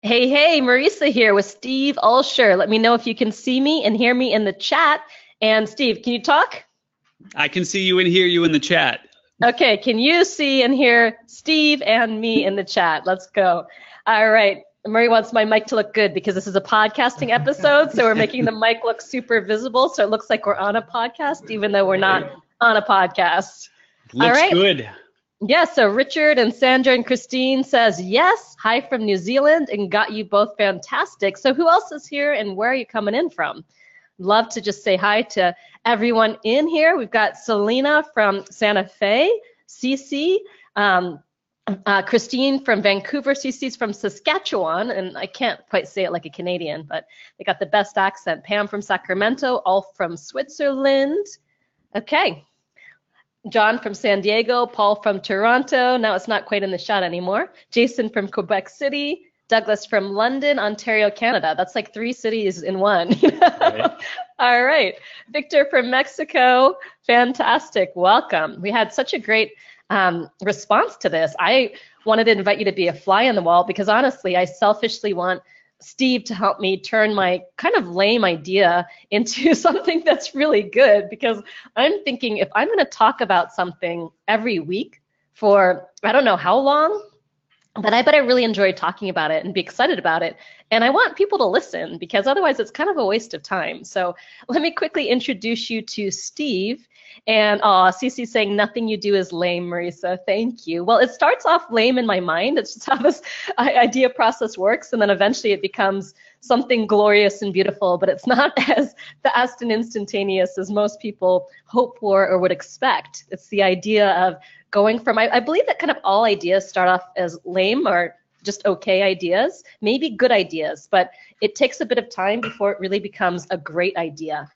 Hey, Marisa here with Steve Olsher. Let me know if you can see me and hear me in the chat. And Steve, can you talk? I can see you and hear you in the chat. Okay, can you see and hear Steve and me in the chat? Let's go. All right. Murray wants my mic to look good because this is a podcasting episode, so we're making the mic look super visible so it looks like we're on a podcast, even though we're not on a podcast. All Looks right. good. Yeah, so Richard and Sandra and Christine says, yes, hi from New Zealand and got you both fantastic. So who else is here and where are you coming in from? Love to just say hi to everyone in here. We've got Selena from Santa Fe, Cece, Christine from Vancouver, Cece's from Saskatchewan, and I can't quite say it like a Canadian, but they got the best accent. Pam from Sacramento, Ulf from Switzerland. Okay. John from San Diego, Paul from Toronto. Now it's not quite in the shot anymore. Jason from Quebec City, Douglas from London, Ontario, Canada. That's like 3 cities in one. Right. All right. Victor from Mexico. Fantastic. Welcome. We had such a great response to this. I wanted to invite you to be a fly on the wall because honestly, I selfishly want Steve to help me turn my kind of lame idea into something that's really good, because I'm thinking if I'm going to talk about something every week for I don't know how long, but I bet I really enjoy talking about it and be excited about it. And I want people to listen because otherwise it's kind of a waste of time. So let me quickly introduce you to Steve. And Cece saying nothing you do is lame, Marisa. Thank you. Well, it starts off lame in my mind. It's just how this idea process works. And then eventually it becomes something glorious and beautiful, but it's not as fast and instantaneous as most people hope for or would expect. It's the idea of going from, I believe that kind of all ideas start off as lame or just okay ideas, maybe good ideas, but it takes a bit of time before it really becomes a great idea.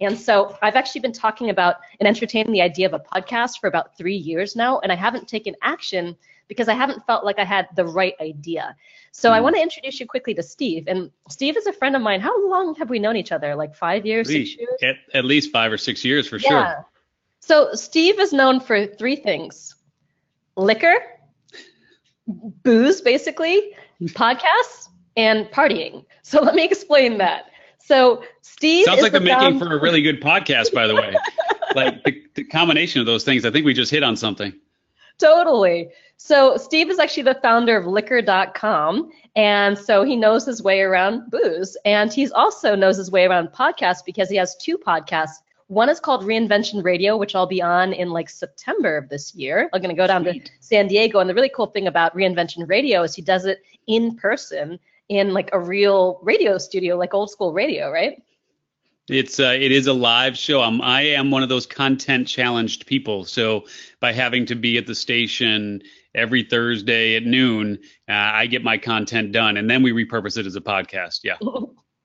And so I've actually been talking about and entertaining the idea of a podcast for about 3 years now, and I haven't taken action because I haven't felt like I had the right idea. So I want to introduce you quickly to Steve. And Steve is a friend of mine. How long have we known each other? Like 5 years, 6 years? At least 5 or 6 years for sure. So Steve is known for 3 things: liquor, booze, basically, podcasts, and partying. So let me explain that. So Steve Sounds like the making founder. for a really good podcast, by the way. Like the combination of those things, I think we just hit on something. Totally. So Steve is actually the founder of liquor.com, and so he knows his way around booze, and he's also knows his way around podcasts because he has 2 podcasts. One is called Reinvention Radio, which I'll be on in like September of this year. I'm going to go down to San Diego, and the really cool thing about Reinvention Radio is he does it in person in like a real radio studio, like old school radio, right? It is a live show. I am one of those content challenged people. So by having to be at the station every Thursday at noon, I get my content done, and then we repurpose it as a podcast. Yeah.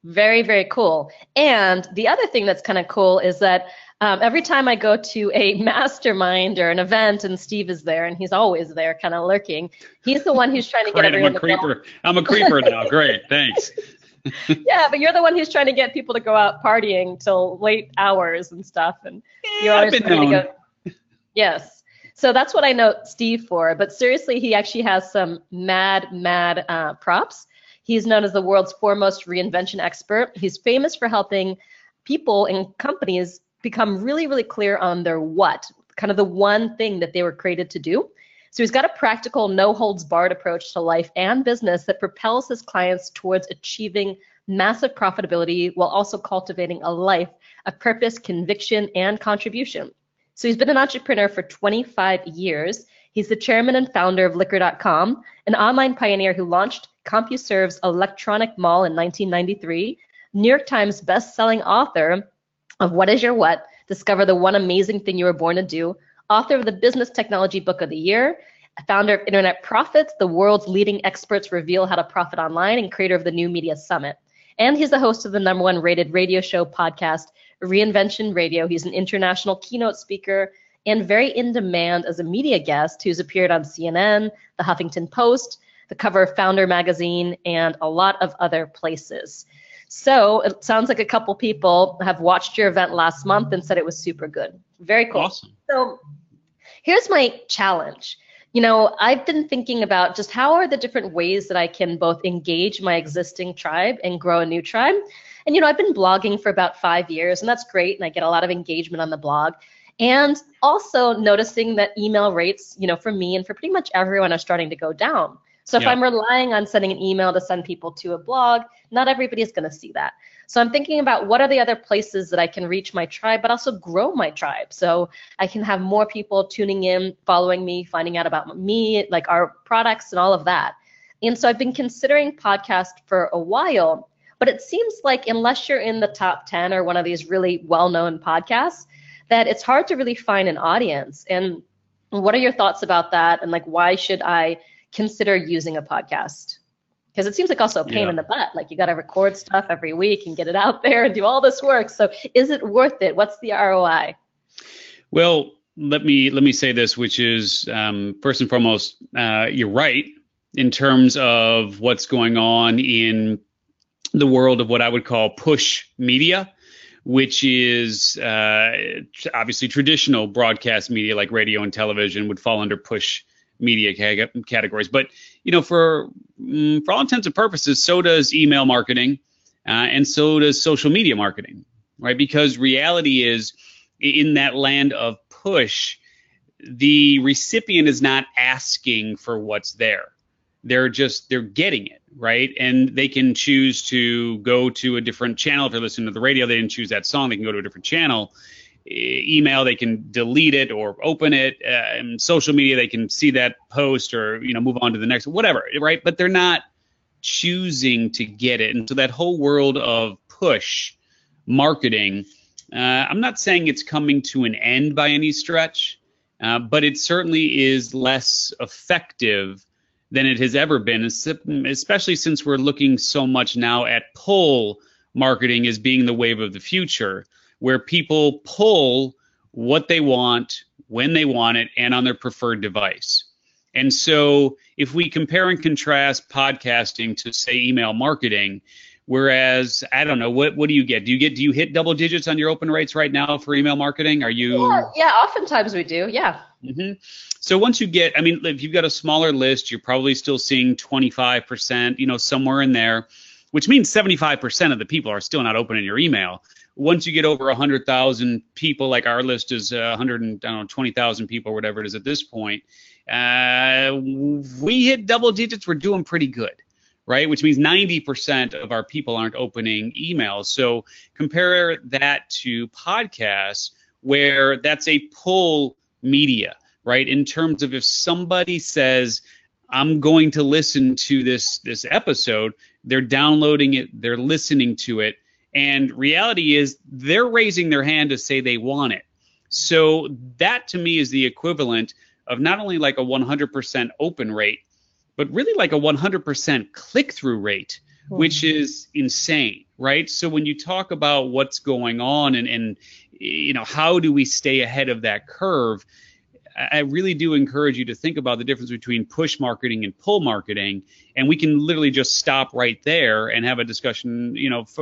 Very, very cool. And the other thing that's kind of cool is that every time I go to a mastermind or an event and Steve is there, and he's always there kind of lurking, he's the one who's trying to get everyone I'm a creeper. I'm a creeper now. Great. Thanks. Yeah, but you're the one who's trying to get people to go out partying till late hours and stuff. And you're always trying to go. Yes. So that's what I know Steve for. But seriously, he actually has some mad props. He's known as the world's foremost reinvention expert. He's famous for helping people and companies become really, really clear on their what, kind of the one thing that they were created to do. So he's got a practical, no-holds-barred approach to life and business that propels his clients towards achieving massive profitability while also cultivating a life of purpose, conviction, and contribution. So he's been an entrepreneur for 25 years. He's the chairman and founder of liquor.com, an online pioneer who launched CompuServe's electronic mall in 1993, New York Times best-selling author of What is Your What? Discover the One Amazing Thing You Were Born to Do, author of the Business Technology Book of the Year, founder of Internet Profits, the world's leading experts reveal how to profit online, and creator of the New Media Summit. And he's the host of the #1 rated radio show podcast, Reinvention Radio. He's an international keynote speaker and very in demand as a media guest who's appeared on CNN, the Huffington Post, the cover of Founder magazine, and a lot of other places. So it sounds like a couple people have watched your event last month and said it was super good. Very cool. Awesome. So here's my challenge. I've been thinking about just how are the different ways that I can both engage my existing tribe and grow a new tribe. And, I've been blogging for about 5 years, and that's great. And I get a lot of engagement on the blog. And also noticing that email rates, for me and for pretty much everyone are starting to go down. So if I'm relying on sending an email to send people to a blog, not everybody is going to see that. So I'm thinking about what are the other places that I can reach my tribe, but also grow my tribe. So I can have more people tuning in, following me, finding out about me, like our products and all of that. And so I've been considering podcast for a while, but it seems like unless you're in the top 10 or one of these really well-known podcasts, that it's hard to really find an audience. And what are your thoughts about that? And like, why should I consider using a podcast? Because it seems like also a pain in the butt. Like you got to record stuff every week and get it out there and do all this work. So is it worth it? What's the ROI? Well, let me say this, which is first and foremost, you're right in terms of what's going on in the world of what I would call push media, which is obviously traditional broadcast media like radio and television would fall under push media categories. But, for all intents and purposes, so does email marketing and so does social media marketing, right? Because reality is in that land of push, the recipient is not asking for what's there. They're getting it, right? And they can choose to go to a different channel. If they're listening to the radio, they didn't choose that song, they can go to a different channel. Email, they can delete it or open it. And social media, they can see that post or, move on to the next, whatever, right? But they're not choosing to get it. And so that whole world of push marketing, I'm not saying it's coming to an end by any stretch, but it certainly is less effective than it has ever been, especially since we're looking so much now at pull marketing as being the wave of the future, where people pull what they want, when they want it, and on their preferred device. And so if we compare and contrast podcasting to, say, email marketing, whereas, I don't know, what do you get? Do you hit double digits on your open rates right now for email marketing? Are you? Yeah, oftentimes we do, yeah. Mm-hmm. So once you get, if you've got a smaller list, you're probably still seeing 25%, somewhere in there, which means 75% of the people are still not opening your email. Once you get over 100,000 people, like our list is 120,000 people, or whatever it is at this point, we hit double digits. We're doing pretty good, right? Which means 90% of our people aren't opening emails. So compare that to podcasts, where that's a pull media, right? In terms of if somebody says, I'm going to listen to this episode, they're downloading it, they're listening to it. And reality is they're raising their hand to say they want it. So that to me is the equivalent of not only like a 100% open rate, but really like a 100% click-through rate, which is insane, right? So when you talk about what's going on and how do we stay ahead of that curve, I really do encourage you to think about the difference between push marketing and pull marketing. And we can literally just stop right there and have a discussion,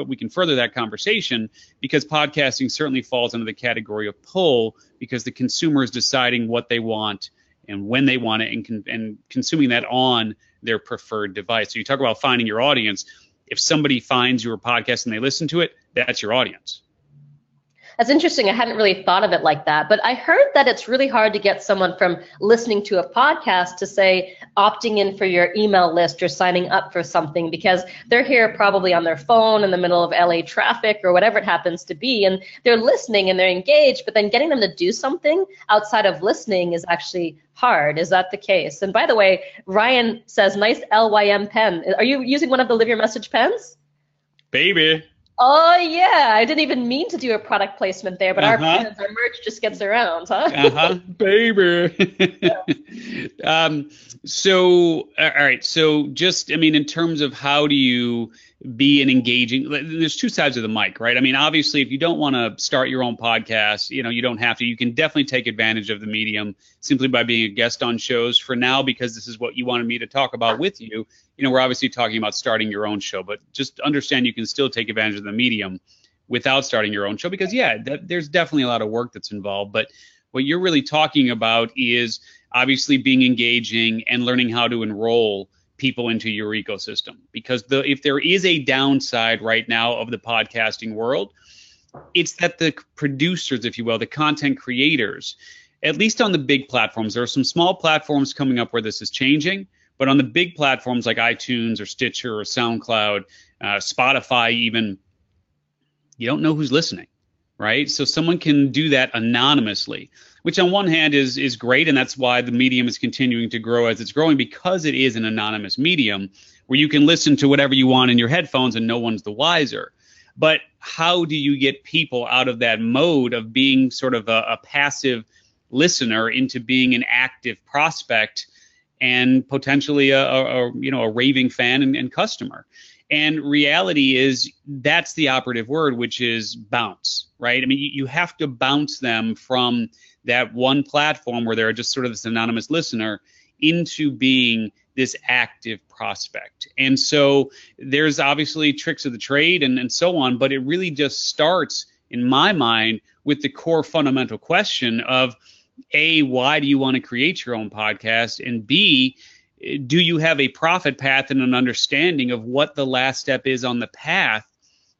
we can further that conversation, because podcasting certainly falls under the category of pull, because the consumer is deciding what they want and when they want it and consuming that on their preferred device. So you talk about finding your audience. If somebody finds your podcast and they listen to it, that's your audience. That's interesting. I hadn't really thought of it like that, but I heard that it's really hard to get someone from listening to a podcast to, say, opting in for your email list or signing up for something, because they're here probably on their phone in the middle of LA traffic or whatever it happens to be, and they're listening and they're engaged, but then getting them to do something outside of listening is actually hard. Is that the case? And by the way, Ryan says, nice LYM pen. Are you using one of the Live Your Message pens? Baby. Oh, yeah. I didn't even mean to do a product placement there, but our merch just gets around, huh? Baby. So, all right. So just, in terms of how do you be an engaging, there's two sides of the mic, right? Obviously, if you don't want to start your own podcast, you don't have to. You can definitely take advantage of the medium simply by being a guest on shows for now, because this is what you wanted me to talk about with you. We're obviously talking about starting your own show, but just understand you can still take advantage of the medium without starting your own show, because, there's definitely a lot of work that's involved. But what you're really talking about is obviously being engaging and learning how to enroll people into your ecosystem. Because if there is a downside right now of the podcasting world, it's that the producers, if you will, the content creators, at least on the big platforms, there are some small platforms coming up where this is changing, but on the big platforms like iTunes or Stitcher or SoundCloud, Spotify even, you don't know who's listening, right? So someone can do that anonymously, which on one hand is great, and that's why the medium is continuing to grow as it's growing, because it is an anonymous medium where you can listen to whatever you want in your headphones and no one's the wiser. But how do you get people out of that mode of being sort of a passive listener into being an active prospect and potentially a raving fan and customer? And reality is that's the operative word, which is bounce, right? I mean, you have to bounce them from that one platform where they're just sort of this anonymous listener into being this active prospect. And so there's obviously tricks of the trade and so on, but it really just starts, in my mind, with the core fundamental question of A, why do you want to create your own podcast? And B, do you have a profit path and an understanding of what the last step is on the path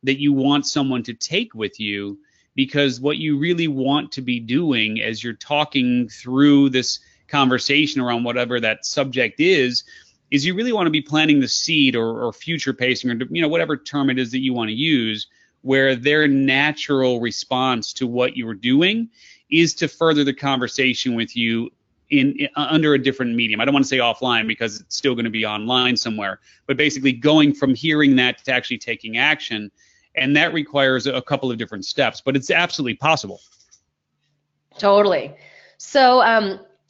that you want someone to take with you? Because what you really want to be doing as you're talking through this conversation around whatever that subject is you really want to be planting the seed or future pacing or whatever term it is that you want to use, where their natural response to what you're doing is to further the conversation with you in under a different medium. I don't want to say offline because it's still going to be online somewhere, but basically going from hearing that to actually taking action. And that requires a couple of different steps, but it's absolutely possible. Totally. So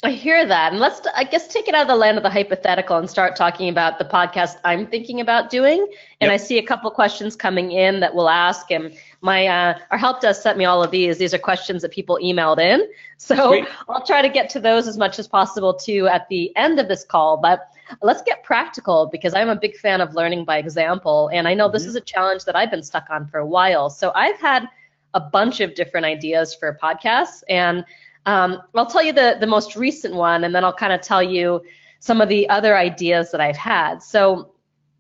I hear that. And let's, I guess, take it out of the land of the hypothetical and start talking about the podcast I'm thinking about doing. And yep. I see a couple questions coming in that we'll ask. And our help desk sent me all of these. These are questions that people emailed in. So Sweet. I'll try to get to those as much as possible too at the end of this call. But let's get practical, because I'm a big fan of learning by example. And I know this is a challenge that I've been stuck on for a while. So I've had a bunch of different ideas for podcasts, and I'll tell you the most recent one, and then I'll kind of tell you some of the other ideas that I've had. So,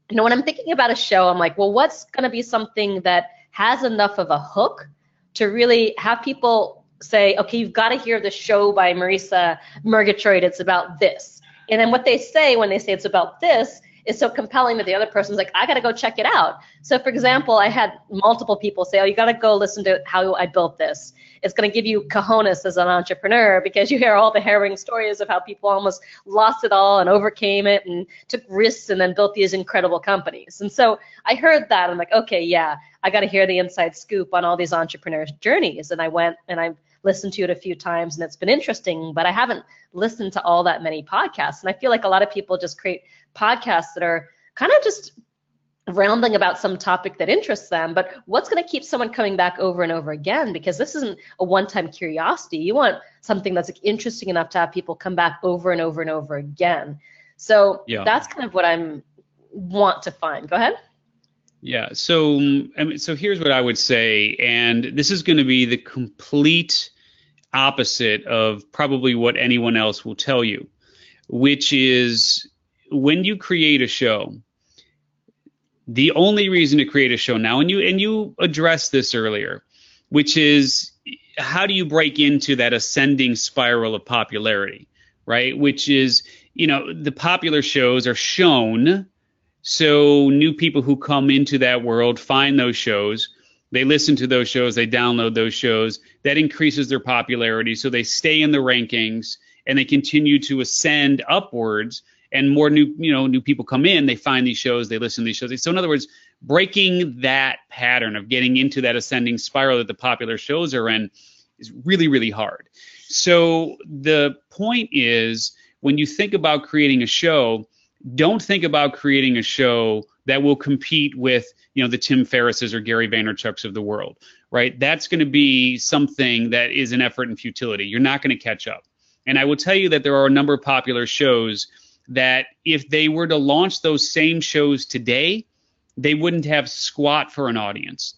when I'm thinking about a show, I'm like, well, what's going to be something that has enough of a hook to really have people say, okay, you've got to hear the show by Marisa Murgatroyd. It's about this. And then what they say when they say it's about this is so compelling that the other person's like, I got to go check it out. So, for example, I had multiple people say, oh, you got to go listen to how I built this. It's going to give you cojones as an entrepreneur, because you hear all the harrowing stories of how people almost lost it all and overcame it and took risks and then built these incredible companies. And so I heard that. I'm like, okay, yeah, I got to hear the inside scoop on all these entrepreneurs' journeys. And I went and I listened to it a few times, and it's been interesting, but I haven't listened to all that many podcasts. And I feel like a lot of people just create podcasts that are kind of just rambling about some topic that interests them, but what's going to keep someone coming back over and over again? Because this isn't a one-time curiosity. You want something that's interesting enough to have people come back over and over and over again. So that's kind of what I want to find. Go ahead. Yeah. So here's what I would say, and this is going to be the complete opposite of probably what anyone else will tell you, which is when you create a show, the only reason to create a show now, and you addressed this earlier, which is how do you break into that ascending spiral of popularity, right? Which is, the popular shows are shown, so new people who come into that world find those shows, they listen to those shows, they download those shows, that increases their popularity, so they stay in the rankings and they continue to ascend upwards. And more new people come in, they find these shows, they listen to these shows. So in other words, breaking that pattern of getting into that ascending spiral that the popular shows are in is really, really hard. So the point is, when you think about creating a show, don't think about creating a show that will compete with, the Tim Ferrisses or Gary Vaynerchuk's of the world, right? That's going to be something that is an effort and futility. You're not going to catch up. And I will tell you that there are a number of popular shows that if they were to launch those same shows today, they wouldn't have squat for an audience.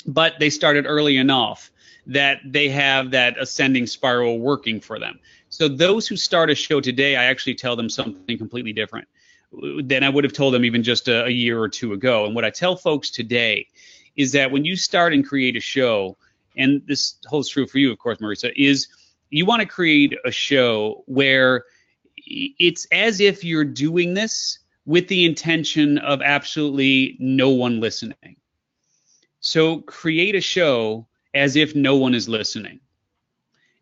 But they started early enough that they have that ascending spiral working for them. So those who start a show today, I actually tell them something completely different than I would have told them even just a year or two ago. And what I tell folks today is that when you start and create a show, and this holds true for you, of course, Marisa, is you want to create a show where it's as if you're doing this with the intention of absolutely no one listening. So create a show as if no one is listening.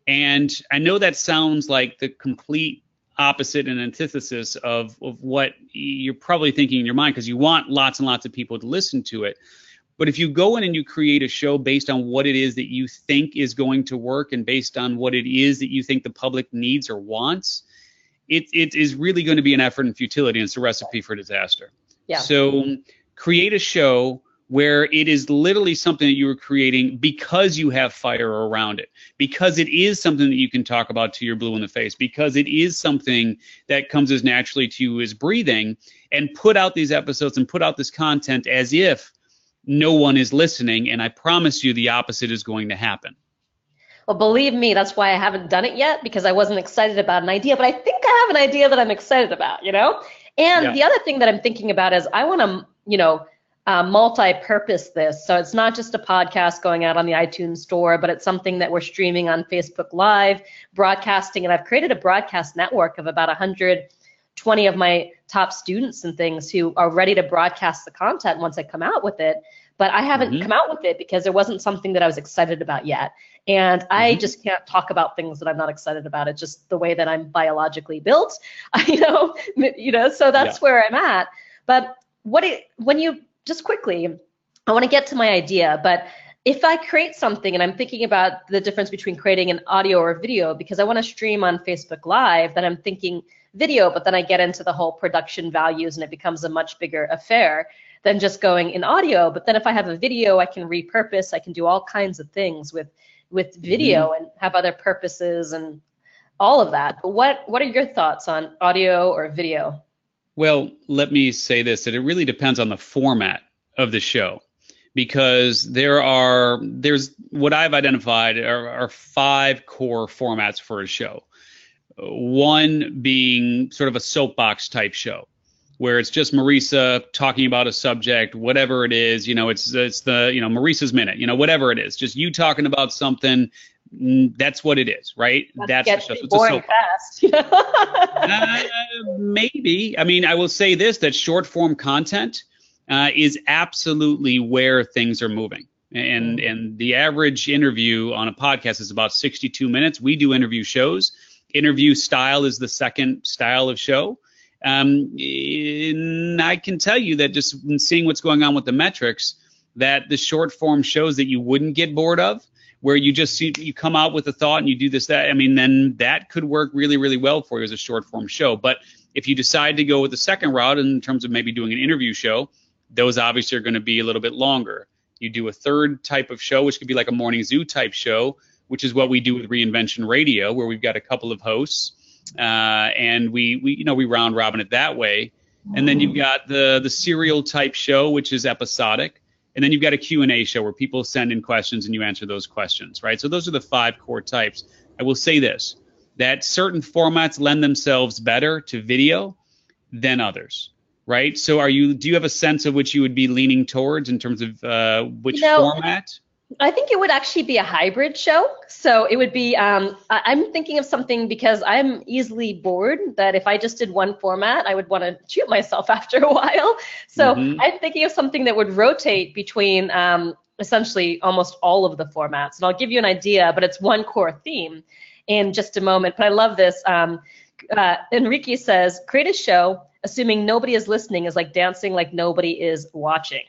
And I know that sounds like the complete opposite and antithesis of what you're probably thinking in your mind, because you want lots and lots of people to listen to it. But if you go in and you create a show based on what it is that you think is going to work and based on what it is that you think the public needs or wants, it is really going to be an effort in futility, and it's a recipe for disaster. Yeah. So create a show where it is literally something that you are creating because you have fire around it, because it is something that you can talk about till you're blue in the face, because it is something that comes as naturally to you as breathing, and put out these episodes and put out this content as if no one is listening. And I promise you the opposite is going to happen. Well, believe me, that's why I haven't done it yet, because I wasn't excited about an idea, but I think I have an idea that I'm excited about, you know? And the other thing that I'm thinking about is I want to, multi-purpose this. So it's not just a podcast going out on the iTunes store, but it's something that we're streaming on Facebook Live, broadcasting. And I've created a broadcast network of about 120 of my top students and things who are ready to broadcast the content once I come out with it. But I haven't come out with it because there wasn't something that I was excited about yet. And I just can't talk about things that I'm not excited about. It's just the way that I'm biologically built, so that's where I'm at. But just quickly, I want to get to my idea, but if I create something, and I'm thinking about the difference between creating an audio or video, because I want to stream on Facebook Live, then I'm thinking video, but then I get into the whole production values and it becomes a much bigger affair than just going in audio. But then if I have a video, I can repurpose, I can do all kinds of things with video and have other purposes and all of that. But what are your thoughts on audio or video? Well, let me say this, that it really depends on the format of the show, because there's what I've identified are 5 core formats for a show. One being sort of a soapbox type show, where it's just Marisa talking about a subject, whatever it is, it's the, Marisa's Minute, whatever it is, just you talking about something. That's what it is, right? That's the show. So it's boring fast. Maybe. I mean, I will say this, that short form content is absolutely where things are moving. And the average interview on a podcast is about 62 minutes. We do interview shows. Interview style is the second style of show. And I can tell you that just in seeing what's going on with the metrics, that the short form shows that you wouldn't get bored of, where you just you come out with a thought and you do this, that, I mean, then that could work really, really well for you as a short form show. But if you decide to go with the second route in terms of maybe doing an interview show, those obviously are going to be a little bit longer. You do a third type of show, which could be like a morning zoo type show, which is what we do with Reinvention Radio, where we've got a couple of hosts and we round robin it that way. And then you've got the serial type show, which is episodic. And then you've got a Q&A show where people send in questions and you answer those questions, right? So those are the 5 core types. I will say this, that certain formats lend themselves better to video than others, right? So do you have a sense of which you would be leaning towards in terms of which format? I think it would actually be a hybrid show. So it would be, I'm thinking of something because I'm easily bored, that if I just did one format, I would want to shoot myself after a while. So I'm thinking of something that would rotate between essentially almost all of the formats. And I'll give you an idea, but it's one core theme in just a moment. But I love this. Enrique says, create a show assuming nobody is listening is like dancing like nobody is watching.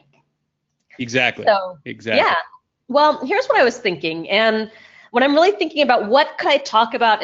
Exactly. Yeah. Well, here's what I was thinking. And when I'm really thinking about what could I talk about,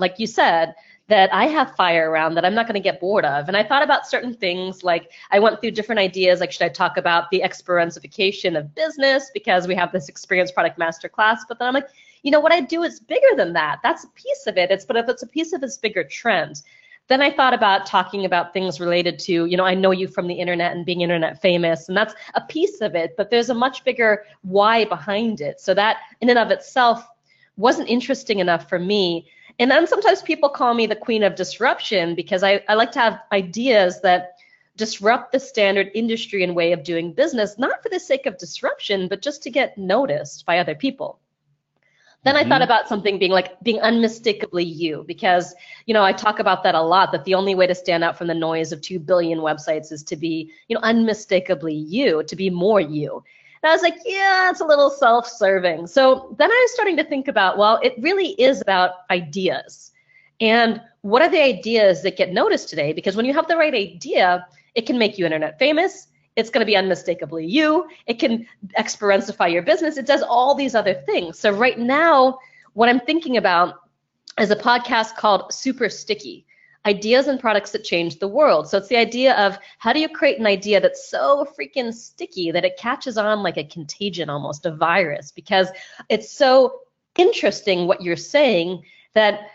like you said, that I have fire around that I'm not going to get bored of. And I thought about certain things, like I went through different ideas, like should I talk about the experientification of business because we have this experience product masterclass, but then I'm like, what I do is bigger than that. That's a piece of it. But if it's a piece of this bigger trend. Then I thought about talking about things related to, I know you from the internet and being internet famous, and that's a piece of it, but there's a much bigger why behind it. So that in and of itself wasn't interesting enough for me. And then sometimes people call me the queen of disruption because I like to have ideas that disrupt the standard industry and way of doing business, not for the sake of disruption, but just to get noticed by other people. Then I thought about something being unmistakably you, because, I talk about that a lot, that the only way to stand out from the noise of 2 billion websites is to be, unmistakably you, to be more you. And I was like, yeah, it's a little self-serving. So then I was starting to think about, well, it really is about ideas. And what are the ideas that get noticed today? Because when you have the right idea, it can make you internet famous. It's going to be unmistakably you. It can exponentiify your business. It does all these other things. So right now, what I'm thinking about is a podcast called Super Sticky, Ideas and Products That Change the World. So it's the idea of how do you create an idea that's so freaking sticky that it catches on like a contagion, almost a virus, because it's so interesting what you're saying that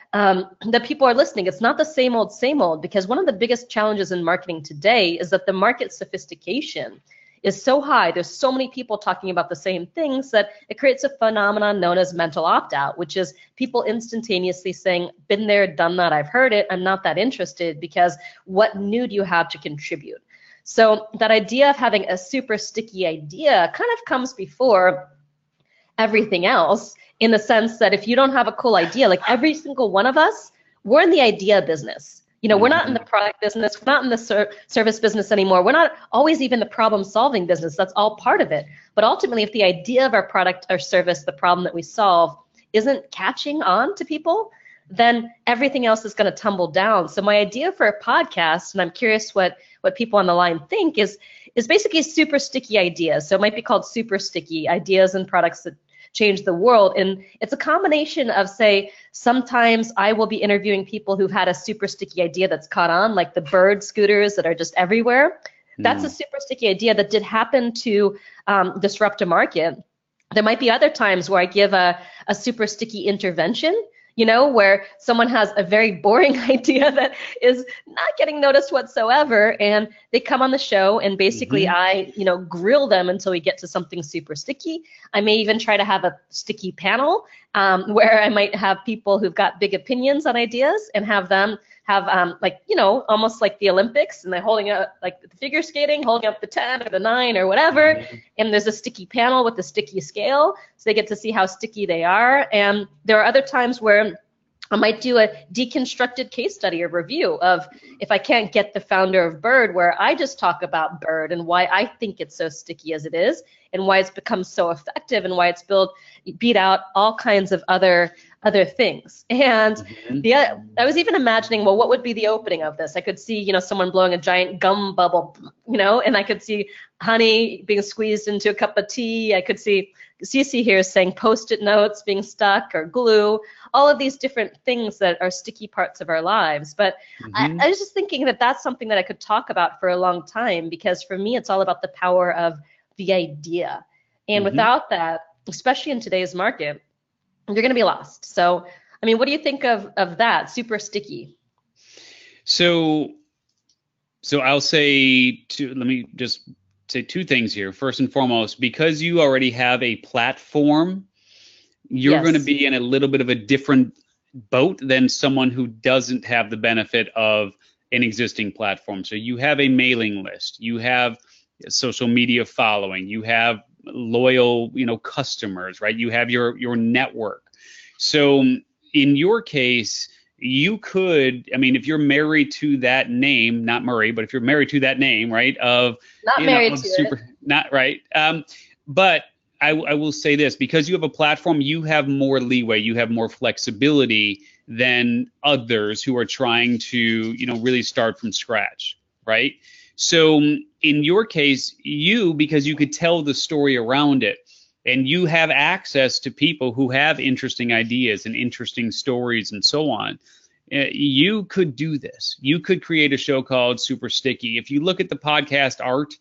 people are listening. It's not the same old, because one of the biggest challenges in marketing today is that the market sophistication is so high. There's so many people talking about the same things that it creates a phenomenon known as mental opt-out, which is people instantaneously saying, been there, done that, I've heard it, I'm not that interested, because what new do you have to contribute? So that idea of having a super sticky idea kind of comes before everything else, in the sense that if you don't have a cool idea, like every single one of us, we're in the idea business. We're not in the product business. We're not in the service business anymore. We're not always even the problem-solving business. That's all part of it. But ultimately, if the idea of our product or service, the problem that we solve, isn't catching on to people, then everything else is going to tumble down. So my idea for a podcast, and I'm curious what people on the line think, is basically super sticky ideas. So it might be called Super Sticky, Ideas and Products That Change the World. And it's a combination of, say, sometimes I will be interviewing people who've had a super sticky idea that's caught on, like the bird scooters that are just everywhere. That's a super sticky idea that did happen to disrupt a market. There might be other times where I give a super sticky intervention, where someone has a very boring idea that is not getting noticed whatsoever, and they come on the show, and basically I, grill them until we get to something super sticky. I may even try to have a sticky panel where I might have people who've got big opinions on ideas and have them have almost like the Olympics, and they're holding up like the figure skating, holding up the 10 or the 9 or whatever, and there's a sticky panel with the sticky scale, so they get to see how sticky they are. And there are other times where I might do a deconstructed case study or review of, if I can't get the founder of Bird, where I just talk about Bird and why I think it's so sticky as it is, and why it's become so effective, and why it's beat out all kinds of other things. And I was even imagining, well, what would be the opening of this? I could see, someone blowing a giant gum bubble, and I could see honey being squeezed into a cup of tea. I could see Cece here saying Post-it notes being stuck, or glue, all of these different things that are sticky parts of our lives. But I was just thinking that that's something that I could talk about for a long time, because for me, it's all about the power of the idea. And without that, especially in today's market, you're going to be lost. So, I mean, what do you think of that, super sticky? So I'll say let me just say two things here. First and foremost, because you already have a platform, you're going to be in a little bit of a different boat than someone who doesn't have the benefit of an existing platform. So you have a mailing list, you have a social media following, you have loyal, customers, right? You have your network. So in your case, you could, if you're married to that name, not Murray, but if you're married to that name, right? Of not married to it. Not right. But I will say this, because you have a platform, you have more leeway, you have more flexibility than others who are trying to, really start from scratch, right? So in your case, because you could tell the story around it, and you have access to people who have interesting ideas and interesting stories and so on, you could do this. You could create a show called Super Sticky. If you look at the podcast art,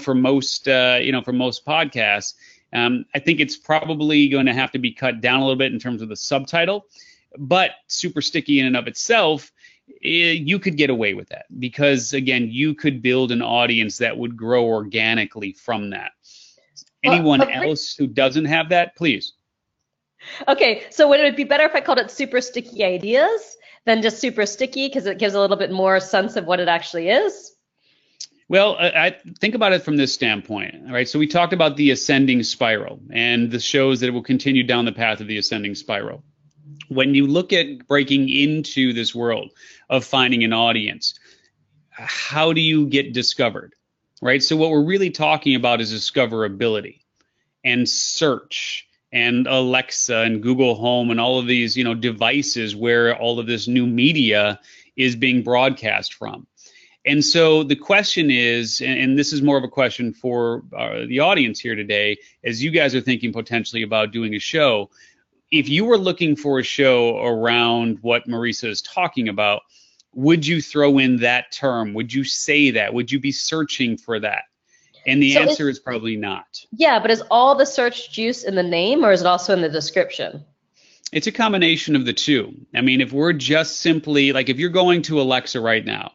for most podcasts, I think it's probably going to have to be cut down a little bit in terms of the subtitle, but Super Sticky in and of itself, you could get away with that, because again, you could build an audience that would grow organically from that. Anyone else who doesn't have that, please. Okay, so would it be better if I called it super sticky ideas than just super sticky because it gives a little bit more sense of what it actually is? Well, I think about it from this standpoint, all right? So we talked about the ascending spiral and the shows that it will continue down the path of the ascending spiral. When you look at breaking into this world of finding an audience, how do you get discovered, right? So what we're really talking about is discoverability and search and Alexa and Google Home and all of these, devices where all of this new media is being broadcast from. And so the question is, and this is more of a question for the audience here today, as you guys are thinking potentially about doing a show, if you were looking for a show around what Marisa is talking about, would you throw in that term? Would you say that? Would you be searching for that? And the answer is probably not. Yeah, but is all the search juice in the name or is it also in the description? It's a combination of the two. I mean, if we're just simply, like if you're going to Alexa right now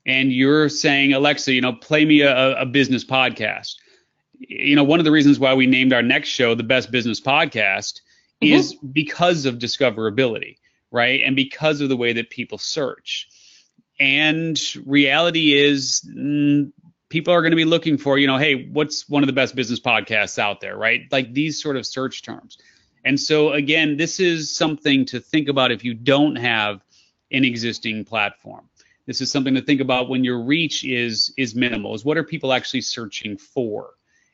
and you're saying, Alexa, play me a business podcast. One of the reasons why we named our next show the Best Business Podcast is because of discoverability, right? And because of the way that people search. And reality is people are going to be looking for, hey, what's one of the best business podcasts out there, right? Like these sort of search terms. And so, again, this is something to think about if you don't have an existing platform. This is something to think about when your reach is minimal, is what are people actually searching for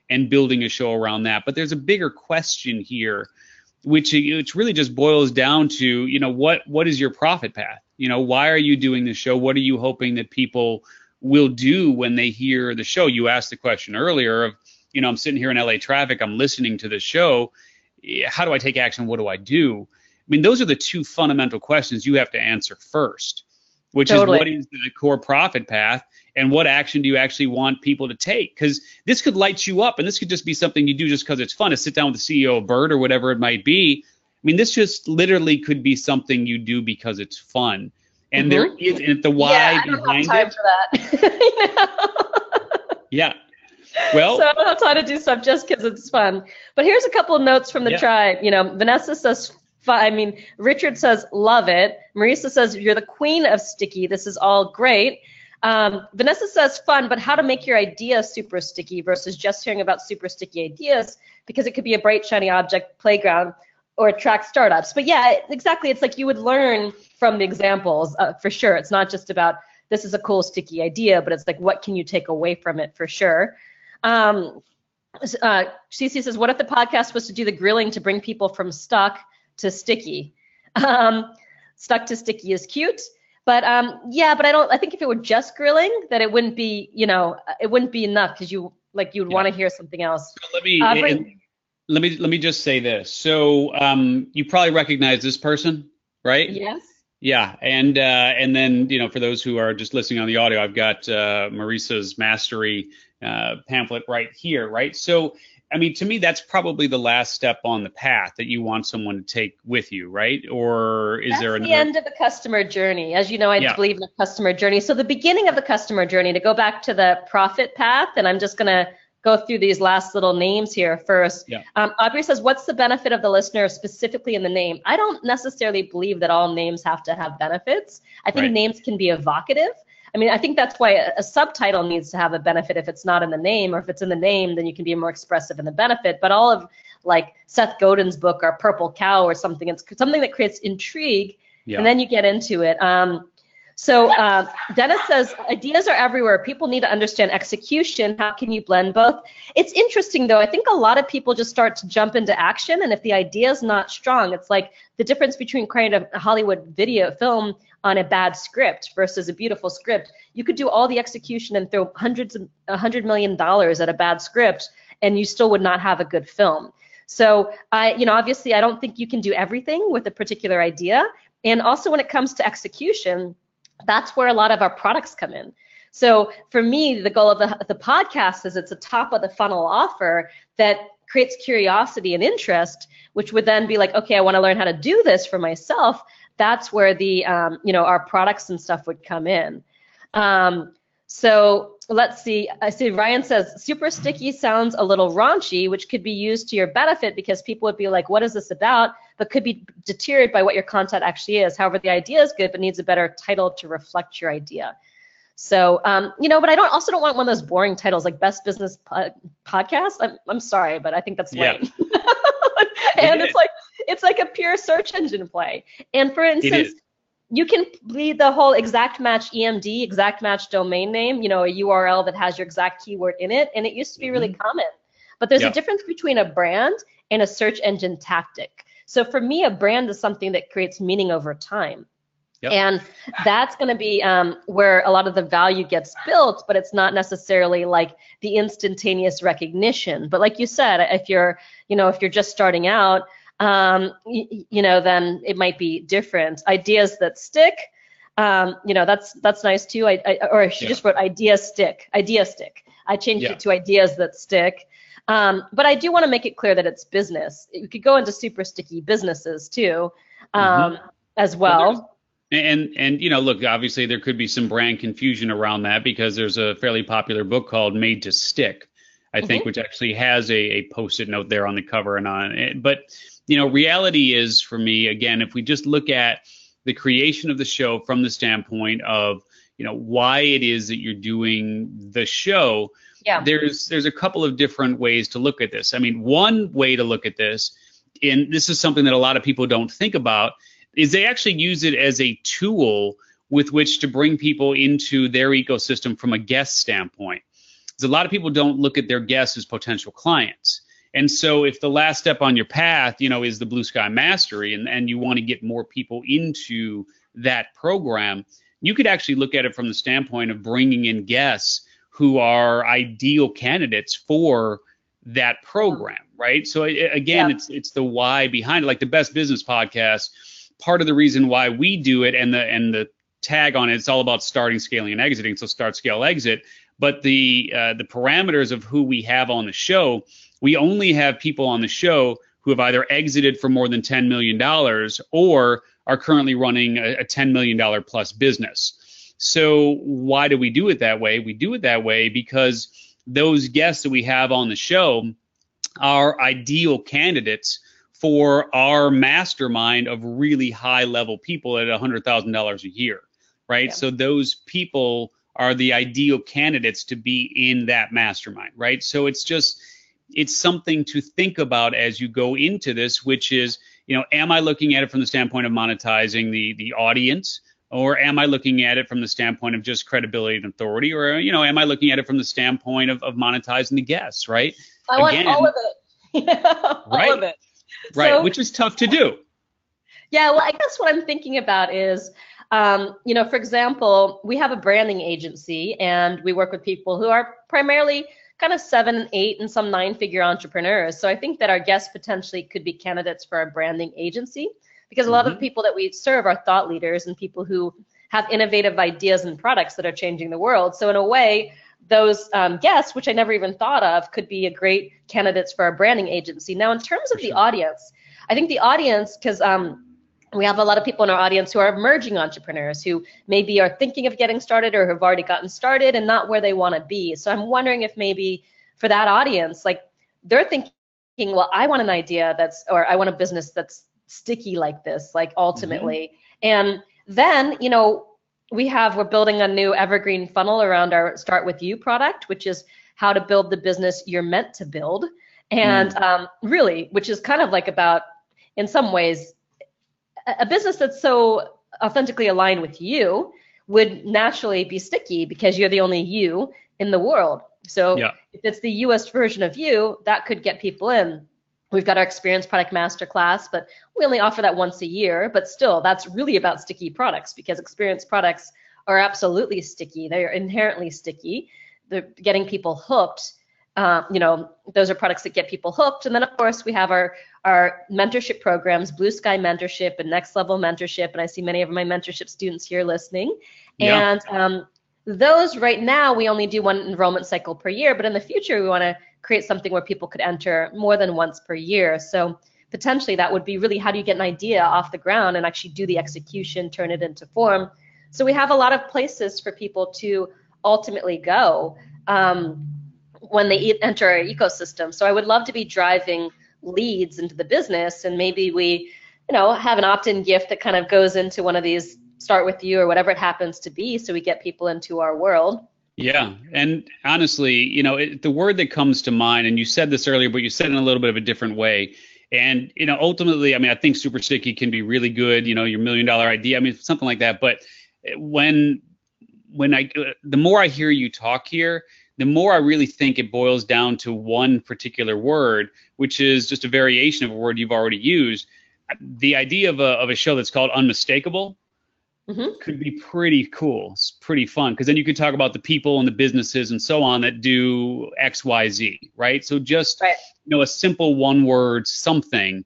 and building a show around that. But there's a bigger question here, which really just boils down to, what is your profit path? Why are you doing the show? What are you hoping that people will do when they hear the show? You asked the question earlier of, I'm sitting here in LA traffic, I'm listening to the show. How do I take action? What do I do? I mean, those are the two fundamental questions you have to answer first, which is what is the core profit path and what action do you actually want people to take? Because this could light you up and this could just be something you do just because it's fun to sit down with the CEO of Bird or whatever it might be. I mean, this just literally could be something you do because it's fun. And there is the why behind it. For that. Yeah. Well, so I don't have time to do stuff just because it's fun. But here's a couple of notes from the tribe. Vanessa says, Richard says, love it. Marisa says, you're the queen of sticky. This is all great. Vanessa says, fun, but how to make your idea super sticky versus just hearing about super sticky ideas, because it could be a bright, shiny object playground or attract startups. But yeah, exactly. It's like you would learn from the examples for sure. It's not just about this is a cool sticky idea, but it's like what can you take away from it for sure. Cece says, what if the podcast was to do the grilling to bring people from stuck to sticky? Stuck to sticky is cute, but but I think if it were just grilling, that it wouldn't be, it wouldn't be enough because you'd want to hear something else. So let me just say this. So you probably recognize this person, right? Yes. Yeah, and then for those who are just listening on the audio, I've got Marisa's Mastery pamphlet right here, right? So I mean, to me, that's probably the last step on the path that you want someone to take with you, right? Or is there another? That's the end of the customer journey. As you know, I believe in the customer journey. So the beginning of the customer journey, to go back to the profit path, and I'm just going to go through these last little names here first. Yeah. Aubrey says, what's the benefit of the listener specifically in the name? I don't necessarily believe that all names have to have benefits. I think names can be evocative. I mean, I think that's why a subtitle needs to have a benefit if it's not in the name, or if it's in the name, then you can be more expressive in the benefit. But all of like Seth Godin's book or Purple Cow or something, it's something that creates intrigue, and then you get into it. So Dennis says, ideas are everywhere. People need to understand execution. How can you blend both? It's interesting, though. I think a lot of people just start to jump into action, and if the idea is not strong, it's like the difference between creating a Hollywood film on a bad script versus a beautiful script. You could do all the execution and throw $100 million at a bad script, and you still would not have a good film. So obviously, I don't think you can do everything with a particular idea. And also when it comes to execution, that's where a lot of our products come in. So for me, the goal of the podcast is it's a top of the funnel offer that creates curiosity and interest, which would then be like, okay, I want to learn how to do this for myself. That's where the, our products and stuff would come in. So let's see. I see Ryan says, super sticky sounds a little raunchy, which could be used to your benefit because people would be like, what is this about? but could be deterred by what your content actually is. However, the idea is good, but needs a better title to reflect your idea. So, but I also don't want one of those boring titles like Best Business Podcast. I'm sorry, but I think that's lame. And it's like a pure search engine play. And for instance, you can lead the whole exact match EMD, exact match domain name, a URL that has your exact keyword in it. And it used to be really common. But there's a difference between a brand and a search engine tactic. So for me, a brand is something that creates meaning over time. Yep. And that's going to be where a lot of the value gets built, but it's not necessarily like the instantaneous recognition. But like you said, if you're just starting out, then it might be different. Ideas that stick, that's nice too. She just wrote idea stick. I changed it to ideas that stick. But I do want to make it clear that it's business. You could go into super sticky businesses too, as well. And look, obviously there could be some brand confusion around that because there's a fairly popular book called Made to Stick, I think, which actually has a post-it note there on the cover and on it. But, reality is for me, again, if we just look at the creation of the show from the standpoint of, why it is that you're doing the show, there's a couple of different ways to look at this. I mean, one way to look at this, and this is something that a lot of people don't think about, is they actually use it as a tool with which to bring people into their ecosystem from a guest standpoint. Because a lot of people don't look at their guests as potential clients. And so if the last step on your path, is the Blue Sky Mastery and you want to get more people into that program, you could actually look at it from the standpoint of bringing in guests who are ideal candidates for that program, right? So again, it's the why behind it. Like the Best Business Podcast, part of the reason why we do it and the tag on it, it's all about starting, scaling, and exiting. So start, scale, exit. But the parameters of who we have on the show, we only have people on the show who have either exited for more than $10 million or are currently running a $10 million plus business. So why do we do it that way? We do it that way because those guests that we have on the show are ideal candidates for our mastermind of really high level people at $100,000 a year, right? Yeah. So those people are the ideal candidates to be in that mastermind, right? So it's something to think about as you go into this, which is, am I looking at it from the standpoint of monetizing the audience, or am I looking at it from the standpoint of just credibility and authority, or, am I looking at it from the standpoint of monetizing the guests, right? I want all of it. All of it. Right, so, which is tough to do. Yeah, well, I guess what I'm thinking about is, for example, we have a branding agency and we work with people who are primarily kind of 7, 8, and some 9-figure entrepreneurs. So I think that our guests potentially could be candidates for our branding agency because a lot of the people that we serve are thought leaders and people who have innovative ideas and products that are changing the world. So in a way, those guests, which I never even thought of, could be a great candidates for our branding agency. Now, in terms of the audience, I think the audience, because we have a lot of people in our audience who are emerging entrepreneurs who maybe are thinking of getting started or have already gotten started and not where they want to be. So I'm wondering if maybe for that audience, like they're thinking, well, I want an idea or I want a business that's sticky like this, like ultimately. And then, we're building a new evergreen funnel around our Start With You product, which is how to build the business you're meant to build. And really, which is kind of like about, in some ways, a business that's so authentically aligned with you would naturally be sticky because you're the only you in the world. So if it's the US version of you, that could get people in. We've got our Experience Product Masterclass, but we only offer that once a year. But still, that's really about sticky products because experience products are absolutely sticky. They're inherently sticky. They're getting people hooked. Those are products that get people hooked. And then, of course, we have our mentorship programs, Blue Sky Mentorship and Next Level Mentorship. And I see many of my mentorship students here listening. Yeah. And those right now, we only do one enrollment cycle per year. But in the future, we want to create something where people could enter more than once per year. So potentially that would be really how do you get an idea off the ground and actually do the execution, turn it into form. So we have a lot of places for people to ultimately go when they enter our ecosystem. So I would love to be driving leads into the business, and maybe we have an opt-in gift that kind of goes into one of these Start With You or whatever it happens to be, so we get people into our world. Yeah. And honestly, the word that comes to mind, and you said this earlier, but you said it in a little bit of a different way. And, ultimately, I think super sticky can be really good, your $1 million idea, something like that. But the more I hear you talk here, the more I really think it boils down to one particular word, which is just a variation of a word you've already used. The idea of a show that's called Unmistakable could be pretty cool. It's pretty fun, because then you could talk about the people and the businesses and so on that do X, Y, Z, right? So just, a simple one word something.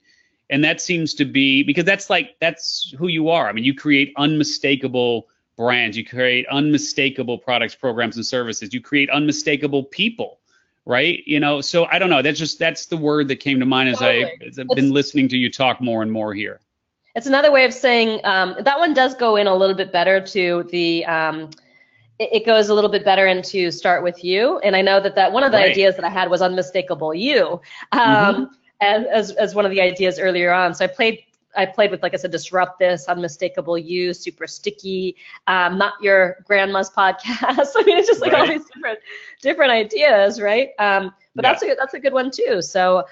And that seems to be, because that's who you are. you create unmistakable brands, you create unmistakable products, programs, and services, you create unmistakable people, right? So I don't know, that's the word that came to mind as I've been listening to you talk more and more here. It's another way of saying that one does go in a little bit better to the it goes a little bit better into Start With You. And I know that one of the ideas that I had was Unmistakable You as one of the ideas earlier on. So I played with, like I said, Disrupt This, Unmistakable You, Super Sticky, Not Your Grandma's Podcast. It's just like all these different ideas, right? But that's a good one too. So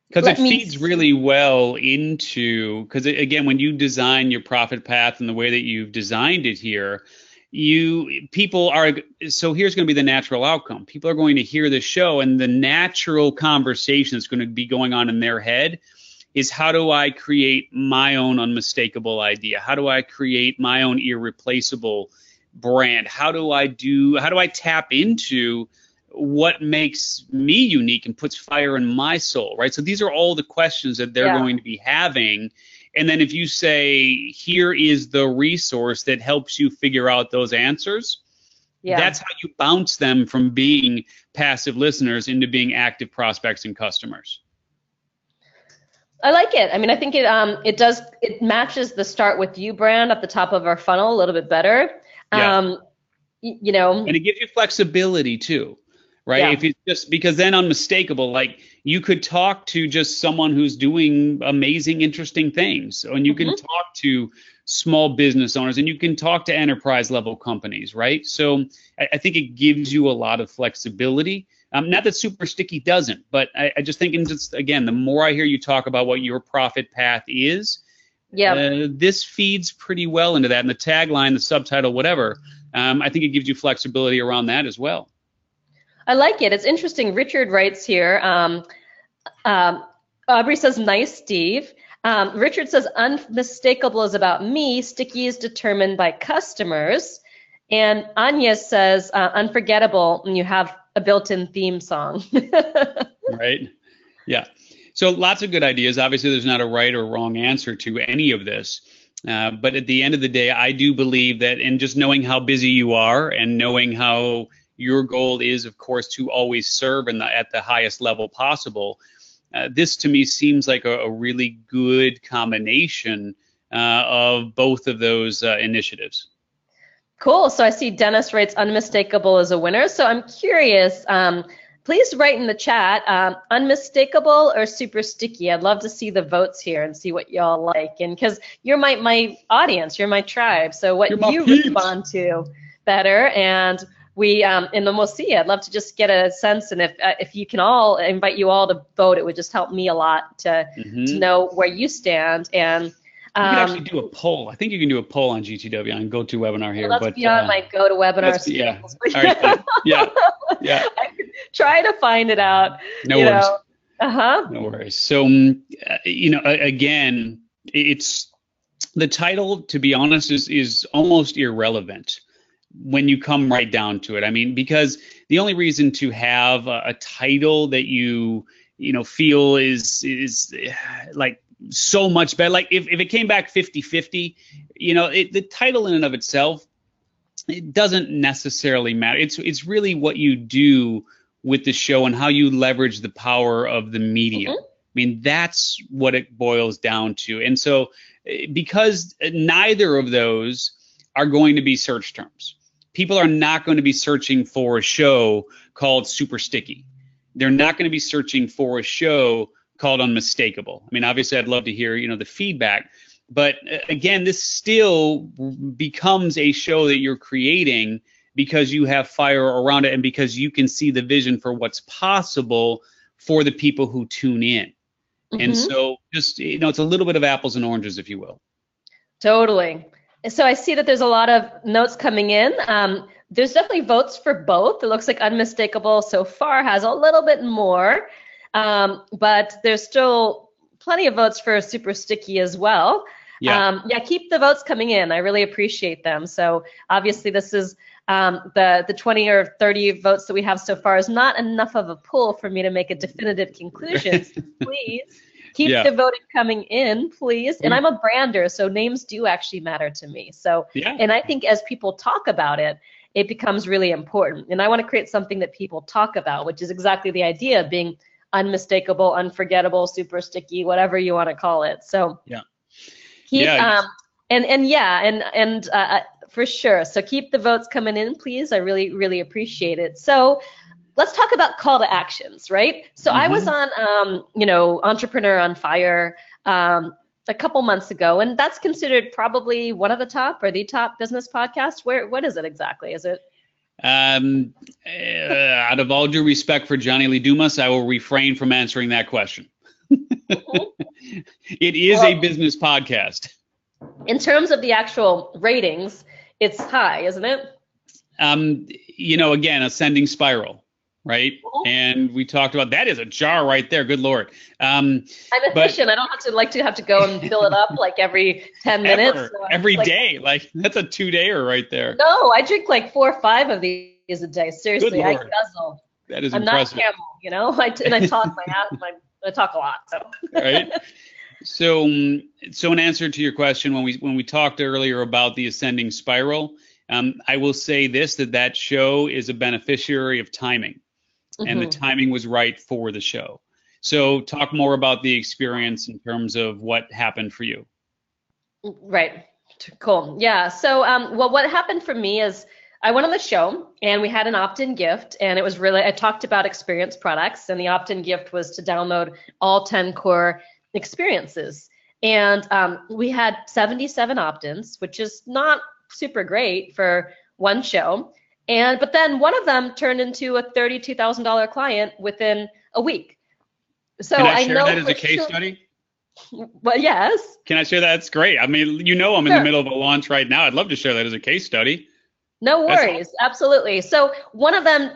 because it feeds really well into, because again, when you design your profit path and the way that you've designed it here, so here's going to be the natural outcome. People are going to hear the show, and the natural conversation that's going to be going on in their head is, how do I create my own unmistakable idea? How do I create my own irreplaceable brand? How do I tap into what makes me unique and puts fire in my soul, right? So these are all the questions that they're going to be having. And then if you say, here is the resource that helps you figure out those answers, that's how you bounce them from being passive listeners into being active prospects and customers. I like it. I think it matches the Start With You brand at the top of our funnel a little bit better. And it gives you flexibility too. Right. Yeah. If it's just, because then unmistakable, like you could talk to just someone who's doing amazing, interesting things, and you can talk to small business owners, and you can talk to enterprise level companies. Right. So I think it gives you a lot of flexibility. Not that Super Sticky doesn't, but I just think, again, the more I hear you talk about what your profit path is, this feeds pretty well into that. And the tagline, the subtitle, whatever, I think it gives you flexibility around that as well. I like it. It's interesting. Richard writes here, Aubrey says, nice, Steve. Richard says, unmistakable is about me. Sticky is determined by customers. And Anya says, unforgettable, and you have a built-in theme song. Right. Yeah. So lots of good ideas. Obviously, there's not a right or wrong answer to any of this. But at the end of the day, I do believe that in just knowing how busy you are and knowing how your goal is, of course, to always serve at the highest level possible. This to me seems like a really good combination of both of those initiatives. Cool. So I see Dennis writes unmistakable as a winner. So I'm curious, please write in the chat, unmistakable or super sticky. I'd love to see the votes here and see what y'all like. And because you're my audience, you're my tribe. So what you respond to better, and and then we'll see. I'd love to just get a sense, and if you can all invite you all to vote, it would just help me a lot to know where you stand. And you can actually do a poll. I think you can do a poll on GTW on GoToWebinar here. Well, let's be on my GoToWebinar skills. All right. Yeah. I could try to find it out. No worries. No worries. So, again, it's the title, to be honest, is almost irrelevant when you come right down to it. Because the only reason to have a title that you feel is like so much better, like if it came back 50-50, the title in and of itself, it doesn't necessarily matter. It's really what you do with the show and how you leverage the power of the medium. That's what it boils down to. And so because neither of those are going to be search terms, people are not going to be searching for a show called Super Sticky. They're not going to be searching for a show called Unmistakable. I mean, obviously, I'd love to hear, the feedback. But again, this still becomes a show that you're creating because you have fire around it and because you can see the vision for what's possible for the people who tune in. And so just, it's a little bit of apples and oranges, if you will. Totally. So I see that there's a lot of notes coming in. There's definitely votes for both. It looks like Unmistakable so far has a little bit more, but there's still plenty of votes for Super Sticky as well. Yeah, keep the votes coming in. I really appreciate them. So obviously this is the 20 or 30 votes that we have so far is not enough of a pull for me to make a definitive conclusion. So please keep the voting coming in, please. And I'm a brander, so names do actually matter to me. So, and I think as people talk about it, it becomes really important. And I want to create something that people talk about, which is exactly the idea of being unmistakable, unforgettable, super sticky, whatever you want to call it. So keep for sure. So keep the votes coming in, please. I really, really appreciate it. So let's talk about call to actions, right? So I was on, Entrepreneur on Fire a couple months ago, and that's considered probably one of the top or the top business podcast. What is it exactly? Is it? Out of all due respect for Johnny Lee Dumas, I will refrain from answering that question. It is a business podcast. In terms of the actual ratings, it's high, isn't it? Again, ascending spiral, right? And we talked about that is a jar right there. Good Lord. I'm efficient. I don't have to go and fill it up like every 10 minutes. Every day. Like that's a 2-dayer right there. No, I drink like 4 or 5 of these a day. Seriously, I guzzle. That is I'm impressive. I'm not Camel, and I talk I talk a lot. So. Right. So in answer to your question, when we talked earlier about the ascending spiral, I will say that show is a beneficiary of timing, and the timing was right for the show. So talk more about the experience in terms of what happened for you. Right. Cool. Yeah. So what happened for me is I went on the show and we had an opt-in gift, and it was I talked about experience products, and the opt-in gift was to download all 10 core experiences. And we had 77 opt-ins, which is not super great for one show. But then one of them turned into a $32,000 client within a week. So Can I share that as a case study? Well, yes. Can I share that? That's great. I mean, I'm in the middle of a launch right now. I'd love to share that as a case study. No worries. Absolutely. So one of them,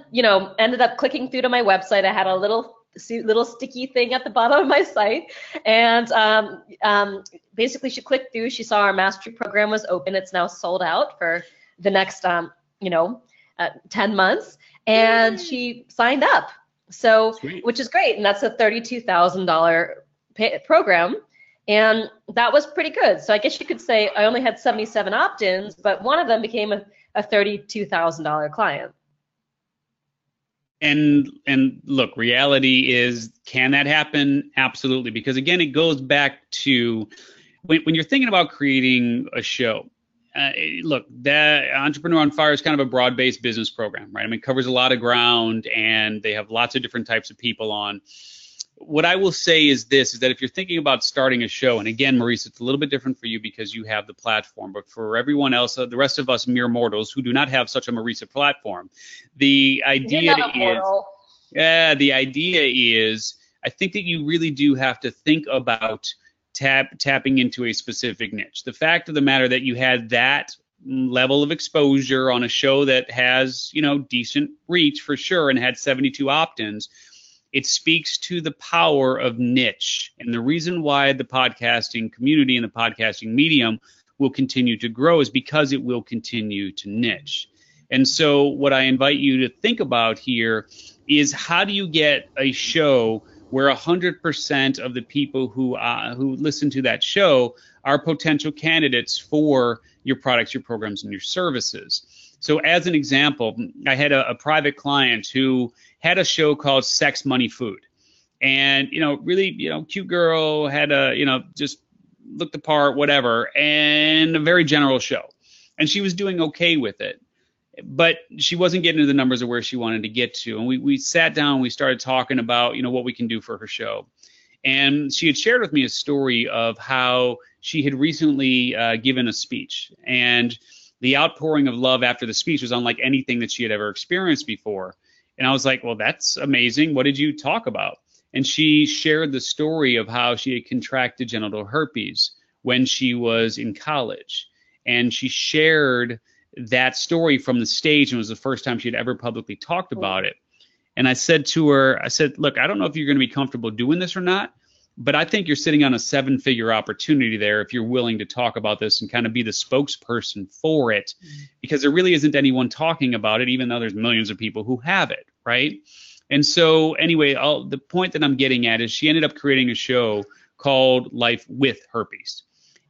ended up clicking through to my website. I had a little sticky thing at the bottom of my site, and basically she clicked through. She saw our mastery program was open. It's now sold out for the next 10 months, and she signed up. So Sweet. Which is great, and that's a $32,000 program, and that was pretty good. So I guess you could say I only had 77 opt-ins, but one of them became a $32,000 client. And look, reality is, can that happen? Absolutely. Because again, it goes back to when you're thinking about creating a show. Look, that Entrepreneur on Fire is kind of a broad-based business program, right? I mean, it covers a lot of ground, and they have lots of different types of people on. What I will say is that if you're thinking about starting a show, and again, Marisa, it's a little bit different for you because you have the platform, but for everyone else, the rest of us mere mortals who do not have such a Marisa platform, the idea is, I think that you really do have to think about tapping into a specific niche. The fact of the matter that you had that level of exposure on a show that has, decent reach for sure, and had 72 opt-ins, it speaks to the power of niche, and the reason why the podcasting community and the podcasting medium will continue to grow is because it will continue to niche. And so what I invite you to think about here is, how do you get a show where 100% of the people who listen to that show are potential candidates for your products, your programs, and your services? So as an example, I had a private client who had a show called Sex, Money, Food. And, really, cute girl, had just looked the part, whatever, and a very general show. And she was doing okay with it, but she wasn't getting to the numbers of where she wanted to get to. And we sat down, we started talking about, what we can do for her show. And she had shared with me a story of how she had recently given a speech, and the outpouring of love after the speech was unlike anything that she had ever experienced before. And I was like, well, that's amazing. What did you talk about? And she shared the story of how she had contracted genital herpes when she was in college. And she shared that story from the stage, and it was the first time she had ever publicly talked about it. And I said to her, look, I don't know if you're going to be comfortable doing this or not, but I think you're sitting on a 7-figure opportunity there if you're willing to talk about this and kind of be the spokesperson for it, because there really isn't anyone talking about it, even though there's millions of people who have it, right? And so anyway, the point that I'm getting at is she ended up creating a show called Life with Herpes.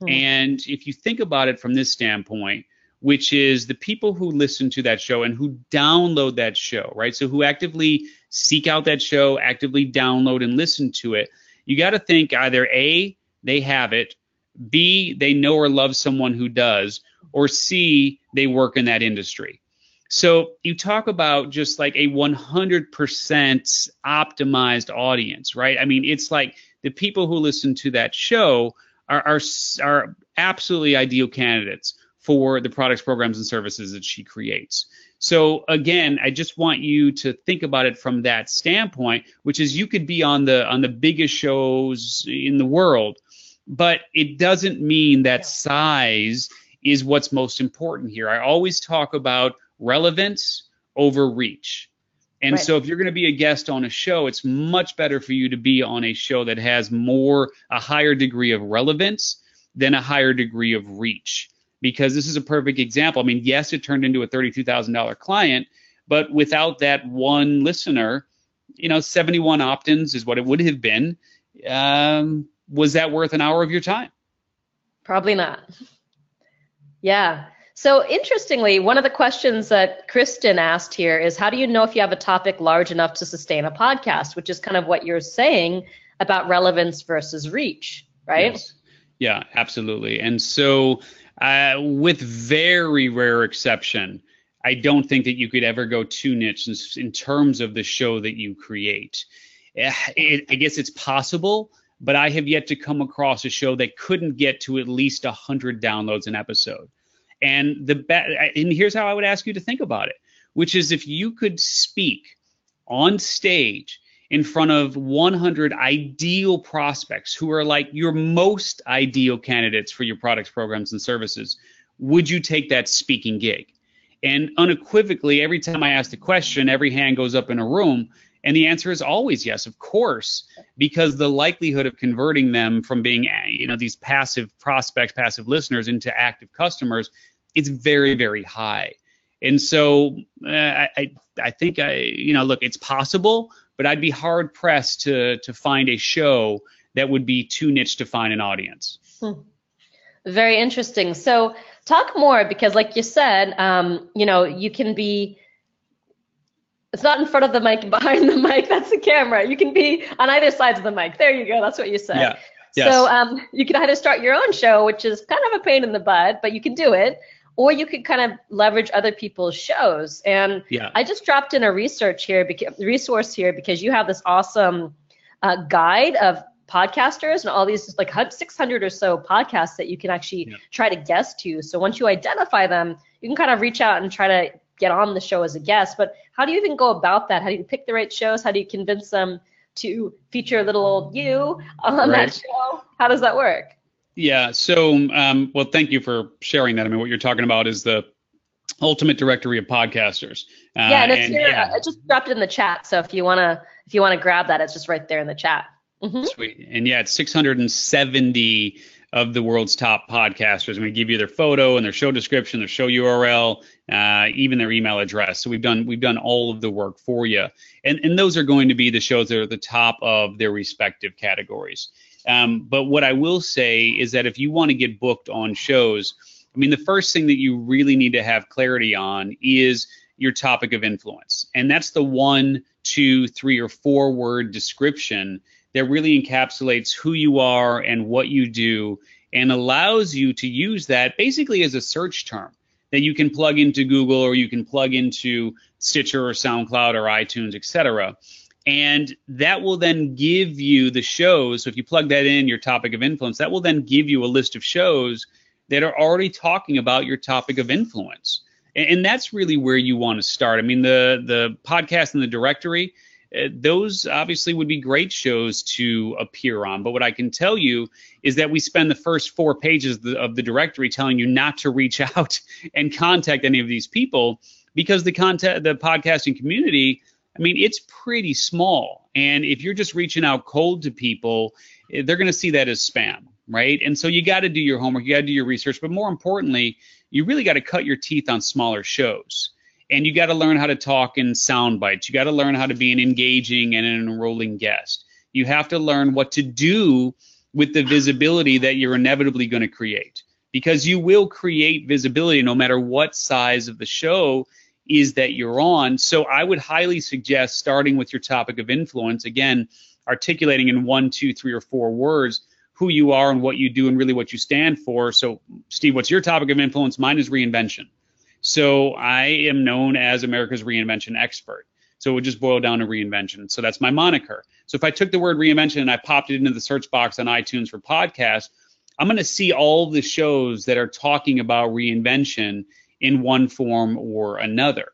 And if you think about it from this standpoint, which is the people who listen to that show and who download that show, right? So who actively seek out that show, actively download and listen to it, you got to think either A, they have it, B, they know or love someone who does, or C, they work in that industry. So you talk about just like a 100% optimized audience, right? I mean, it's like the people who listen to that show are absolutely ideal candidates for the products, programs, and services that she creates. So again, I just want you to think about it from that standpoint, which is you could be on the biggest shows in the world, but it doesn't mean that size is what's most important here. I always talk about relevance over reach. And so if you're going to be a guest on a show, it's much better for you to be on a show that has a higher degree of relevance than a higher degree of reach. Because this is a perfect example. I mean, yes, it turned into a $32,000 client, but without that one listener, 71 opt-ins is what it would have been. Was that worth an hour of your time? Probably not. Yeah. So interestingly, one of the questions that Kristen asked here is, how do you know if you have a topic large enough to sustain a podcast, which is kind of what you're saying about relevance versus reach, right? Yes. Yeah, absolutely. And so with very rare exception, I don't think that you could ever go too niche in terms of the show that you create. I guess it's possible, but I have yet to come across a show that couldn't get to at least 100 downloads an episode. And and here's how I would ask you to think about it, which is if you could speak on stage in front of 100 ideal prospects who are like your most ideal candidates for your products, programs, and services, would you take that speaking gig? And unequivocally, every time I ask the question, every hand goes up in a room. And the answer is always yes, of course, because the likelihood of converting them from being, these passive prospects, passive listeners into active customers, it's very, very high. And so I think look, it's possible, but I'd be hard pressed to find a show that would be too niche to find an audience. Very interesting. So talk more, because like you said, you can be, it's not in front of the mic, behind the mic, that's the camera. You can be on either sides of the mic. There you go. That's what you said. Yeah. Yes. So you can either start your own show, which is kind of a pain in the butt, but you can do it, or you could kind of leverage other people's shows. And I just dropped in a resource here because you have this awesome guide of podcasters and all these like 600 or so podcasts that you can actually try to guest to. So once you identify them, you can kind of reach out and try to get on the show as a guest. But how do you even go about that? How do you pick the right shows? How do you convince them to feature little old you on that show? How does that work? Yeah. So, well, thank you for sharing that. I mean, what you're talking about is the ultimate directory of podcasters. And it's here. I just dropped it in the chat. So if you wanna grab that, it's just right there in the chat. Mm-hmm. Sweet. And it's 670 of the world's top podcasters. I'm going to give you their photo and their show description, their show URL, even their email address. So we've done all of the work for you. And those are going to be the shows that are at the top of their respective categories. But what I will say is that if you want to get booked on shows, I mean, the first thing that you really need to have clarity on is your topic of influence. And that's the 1, 2, 3, or 4 word description that really encapsulates who you are and what you do and allows you to use that basically as a search term that you can plug into Google or you can plug into Stitcher or SoundCloud or iTunes, etc. And that will then give you the shows. So if you plug that in, your topic of influence, that will then give you a list of shows that are already talking about your topic of influence. And that's really where you want to start. I mean, the podcast in the directory, those obviously would be great shows to appear on. But what I can tell you is that we spend the first 4 pages of the directory telling you not to reach out and contact any of these people, because the podcasting community, I mean, it's pretty small. And if you're just reaching out cold to people, they're going to see that as spam, right? And so you got to do your homework, you got to do your research, but more importantly, you really got to cut your teeth on smaller shows. And you got to learn how to talk in sound bites. You got to learn how to be an engaging and an enrolling guest. You have to learn what to do with the visibility that you're inevitably going to create, because you will create visibility no matter what size of the show is that you're on. So I would highly suggest starting with your topic of influence, again, articulating in 1, 2, 3, or 4 words who you are and what you do and really what you stand for. So Steve, what's your topic of influence? Mine is reinvention. So I am known as America's reinvention expert. So it would just boil down to reinvention. So that's my moniker. So if I took the word reinvention and I popped it into the search box on iTunes for podcasts, I'm going to see all the shows that are talking about reinvention in one form or another.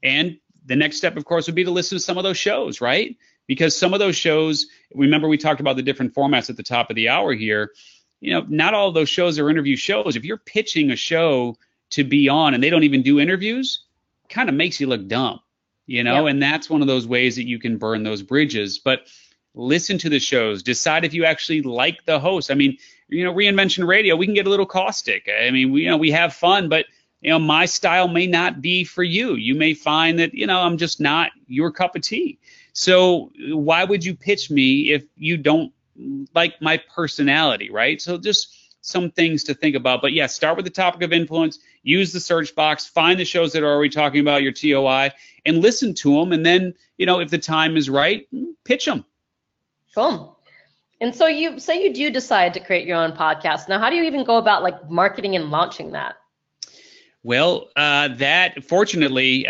And the next step, of course, would be to listen to some of those shows, right? Because some of those shows, remember we talked about the different formats at the top of the hour here, not all of those shows are interview shows. If you're pitching a show to be on and they don't even do interviews, kind of makes you look dumb, Yep. And that's one of those ways that you can burn those bridges. But listen to the shows, decide if you actually like the host. I mean, Reinvention Radio, we can get a little caustic. I mean, we have fun, but my style may not be for you. You may find that, I'm just not your cup of tea. So why would you pitch me if you don't like my personality, right? So just some things to think about. But yeah, start with the topic of influence, use the search box, find the shows that are already talking about your TOI and listen to them. And then, if the time is right, pitch them. Cool. And so you say you do decide to create your own podcast. Now, how do you even go about marketing and launching that? Well, fortunately,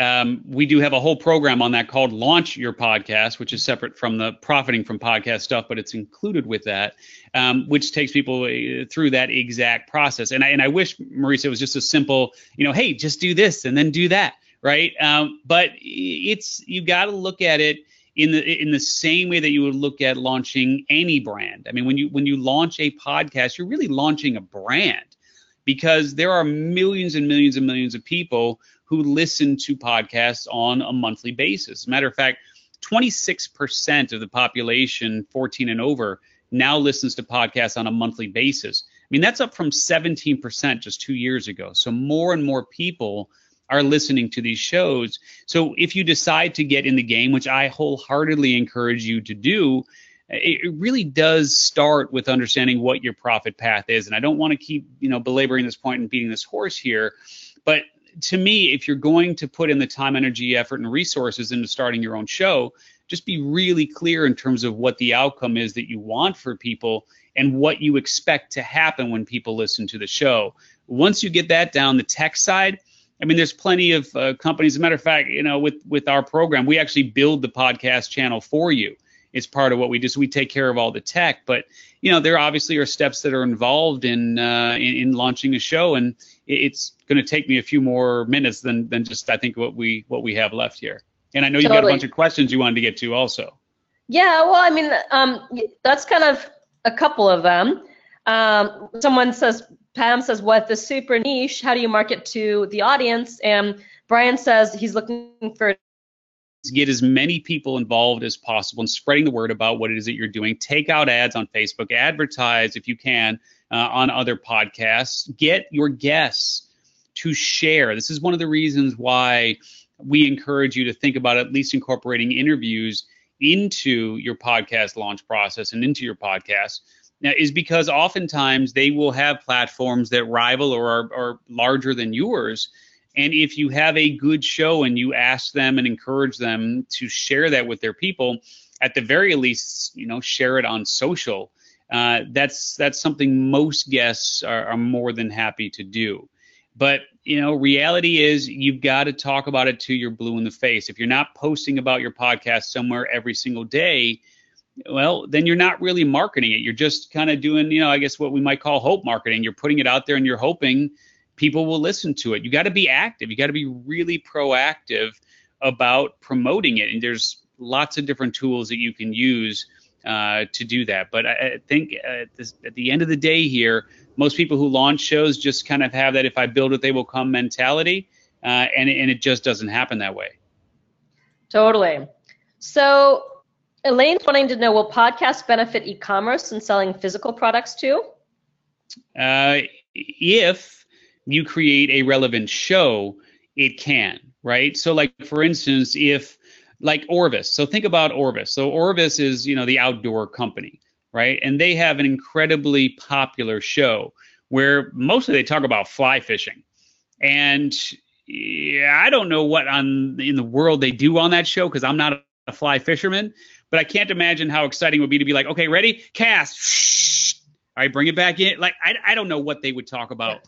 we do have a whole program on that called Launch Your Podcast, which is separate from the profiting from podcast stuff, but it's included with that, which takes people through that exact process. And I wish, Marisa, it was just a simple, hey, just do this and then do that, right? But you got to look at it in the same way that you would look at launching any brand. I mean, when you launch a podcast, you're really launching a brand, because there are millions and millions and millions of people who listen to podcasts on a monthly basis. As a matter of fact, 26% of the population 14 and over now listens to podcasts on a monthly basis. I mean, that's up from 17% just 2 years ago. So more and more people are listening to these shows. So if you decide to get in the game, which I wholeheartedly encourage you to do, it really does start with understanding what your profit path is. And I don't want to keep, belaboring this point and beating this horse here. But to me, if you're going to put in the time, energy, effort, and resources into starting your own show, just be really clear in terms of what the outcome is that you want for people and what you expect to happen when people listen to the show. Once you get that down, the tech side, I mean, there's plenty of companies. As a matter of fact, with our program, we actually build the podcast channel for you. It's part of what we do. So we take care of all the tech, but there obviously are steps that are involved in launching a show, and it's going to take me a few more minutes than just I think what we have left here. And I know you've got a bunch of questions you wanted to get to also. Yeah, well, I mean, that's kind of a couple of them. Pam says, what the super niche? How do you market to the audience? And Brian says he's looking for get as many people involved as possible and spreading the word about what it is that you're doing. Take out ads on Facebook, advertise if you can on other podcasts. Get your guests to share. This is one of the reasons why we encourage you to think about at least incorporating interviews into your podcast launch process and into your podcast. Now, is because oftentimes they will have platforms that rival or are larger than yours. And if you have a good show and you ask them and encourage them to share that with their people, at the very least, share it on social. That's something most guests are more than happy to do. But reality is you've got to talk about it till you're blue in the face. If you're not posting about your podcast somewhere every single day, well, then you're not really marketing it. You're just kind of doing, I guess what we might call hope marketing. You're putting it out there and you're hoping people will listen to it. You got to be active. You got to be really proactive about promoting it. And there's lots of different tools that you can use to do that. But I think at the end of the day here, most people who launch shows just kind of have that if I build it, they will come mentality. And it just doesn't happen that way. Totally. So Elaine's wanting to know, will podcasts benefit e-commerce and selling physical products too? If you create a relevant show, it can, right? So like, for instance, if like Orvis. So think about Orvis. So Orvis is, the outdoor company, right? And they have an incredibly popular show where mostly they talk about fly fishing. And I don't know what in the world they do on that show because I'm not a fly fisherman, but I can't imagine how exciting it would be to be like, okay, ready? Cast. All right, bring it back in. Like, I don't know what they would talk about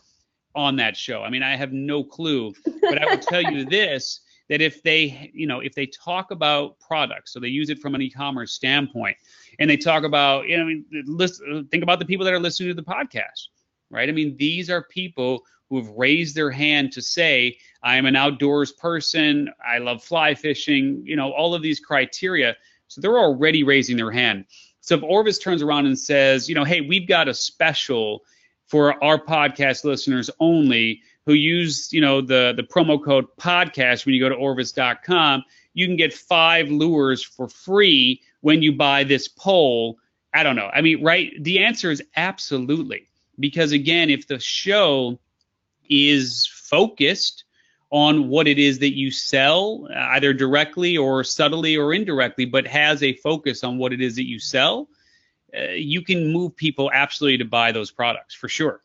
on that show. I mean, I have no clue, but I will tell you this, that if they talk about products, so they use it from an e-commerce standpoint, and they talk about, think about the people that are listening to the podcast, right? I mean, these are people who have raised their hand to say, I am an outdoors person, I love fly fishing, all of these criteria. So they're already raising their hand. So if Orvis turns around and says, hey, we've got a special for our podcast listeners only who use, the promo code podcast when you go to orvis.com, you can get 5 lures for free when you buy this pole. I don't know. I mean, right? The answer is absolutely. Because again, if the show is focused on what it is that you sell, either directly or subtly or indirectly, but has a focus on what it is that you sell, you can move people absolutely to buy those products for sure.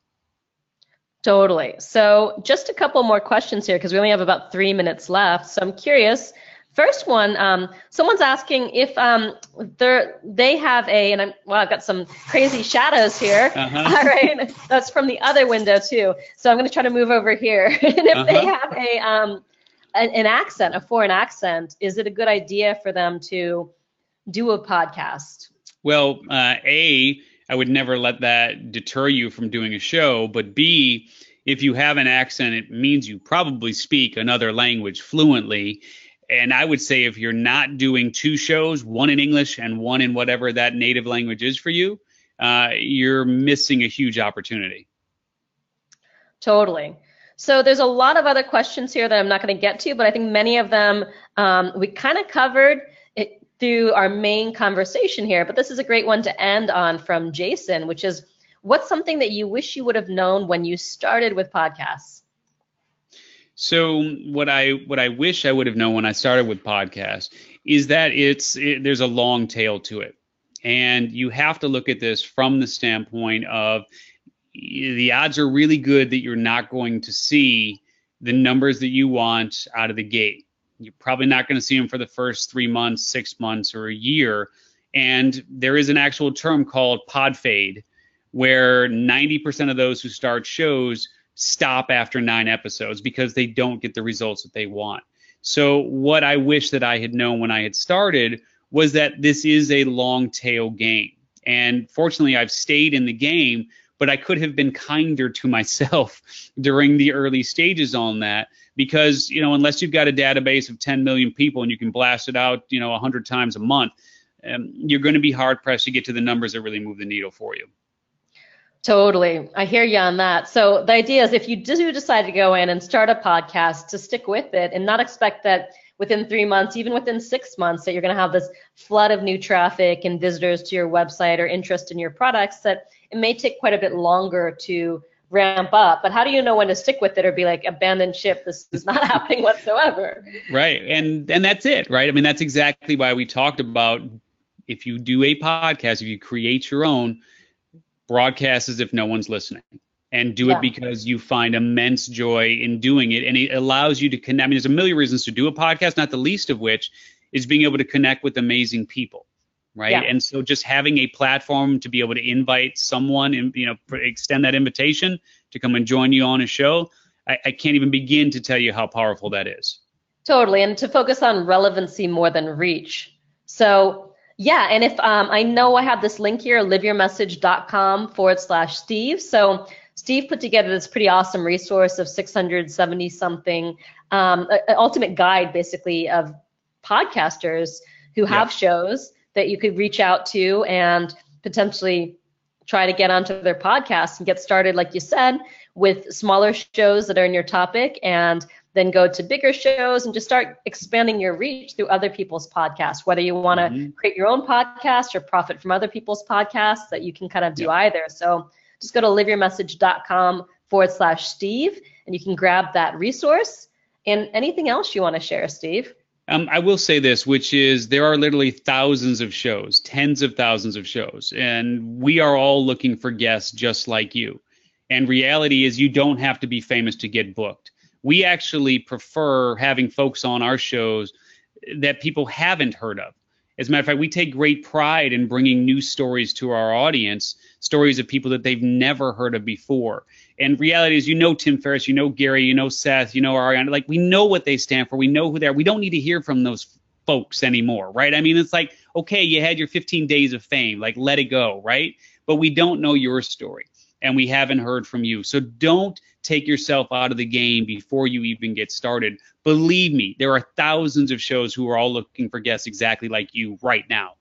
Totally. So just a couple more questions here because we only have about 3 minutes left. So I'm curious. First one, someone's asking if they have I've got some crazy shadows here. All right, that's from the other window too. So I'm going to try to move over here. And if they have an accent, a foreign accent, is it a good idea for them to do a podcast? Well, A, I would never let that deter you from doing a show. But B, if you have an accent, it means you probably speak another language fluently. And I would say if you're not doing 2 shows, one in English and one in whatever that native language is for you, you're missing a huge opportunity. Totally. So there's a lot of other questions here that I'm not going to get to, but I think many of them we kind of covered it through our main conversation here. But this is a great one to end on from Jason, which is, what's something that you wish you would have known when you started with podcasts? So what I wish I would have known when I started with podcasts is that there's a long tail to it. And you have to look at this from the standpoint of the odds are really good that you're not going to see the numbers that you want out of the gate. You're probably not going to see them for the first 3 months, 6 months, or a year. And there is an actual term called pod fade, where 90% of those who start shows stop after 9 episodes because they don't get the results that they want. So what I wish that I had known when I had started was that this is a long tail game. And fortunately, I've stayed in the game, but I could have been kinder to myself during the early stages on that because, unless you've got a database of 10 million people and you can blast it out, 100 times a month, you're going to be hard pressed to get to the numbers that really move the needle for you. Totally. I hear you on that. So the idea is if you do decide to go in and start a podcast, to stick with it and not expect that within 3 months, even within 6 months, that you're going to have this flood of new traffic and visitors to your website or interest in your products, that it may take quite a bit longer to ramp up. But how do you know when to stick with it or be like, abandon ship, this is not happening whatsoever? Right. And that's it, right? I mean, that's exactly why we talked about if you do a podcast, if you create your own, broadcast as if no one's listening and do it because you find immense joy in doing it. And it allows you to connect. I mean, there's a million reasons to do a podcast, not the least of which is being able to connect with amazing people. Right. Yeah. And so just having a platform to be able to invite someone and, extend that invitation to come and join you on a show. I can't even begin to tell you how powerful that is. Totally, and to focus on relevancy more than reach. So yeah, and if I know I have this link here, liveyourmessage.com/Steve. So Steve put together this pretty awesome resource of 670 something, an ultimate guide basically of podcasters who have shows that you could reach out to and potentially try to get onto their podcast and get started, like you said, with smaller shows that are in your topic, and then go to bigger shows and just start expanding your reach through other people's podcasts, whether you want to create your own podcast or profit from other people's podcasts, that you can kind of do either. So just go to liveyourmessage.com/Steve, and you can grab that resource. And anything else you want to share, Steve? I will say this, which is there are literally thousands of shows, tens of thousands of shows, and we are all looking for guests just like you. And reality is you don't have to be famous to get booked. We actually prefer having folks on our shows that people haven't heard of. As a matter of fact, we take great pride in bringing new stories to our audience, stories of people that they've never heard of before. And reality is, you know Tim Ferriss, you know Gary, you know Seth, you know Ariana, like we know what they stand for. We know who they are. We don't need to hear from those folks anymore, right? I mean, it's like, okay, you had your 15 days of fame, like let it go, right? But we don't know your story, and we haven't heard from you. So don't take yourself out of the game before you even get started. Believe me, there are thousands of shows who are all looking for guests exactly like you right now.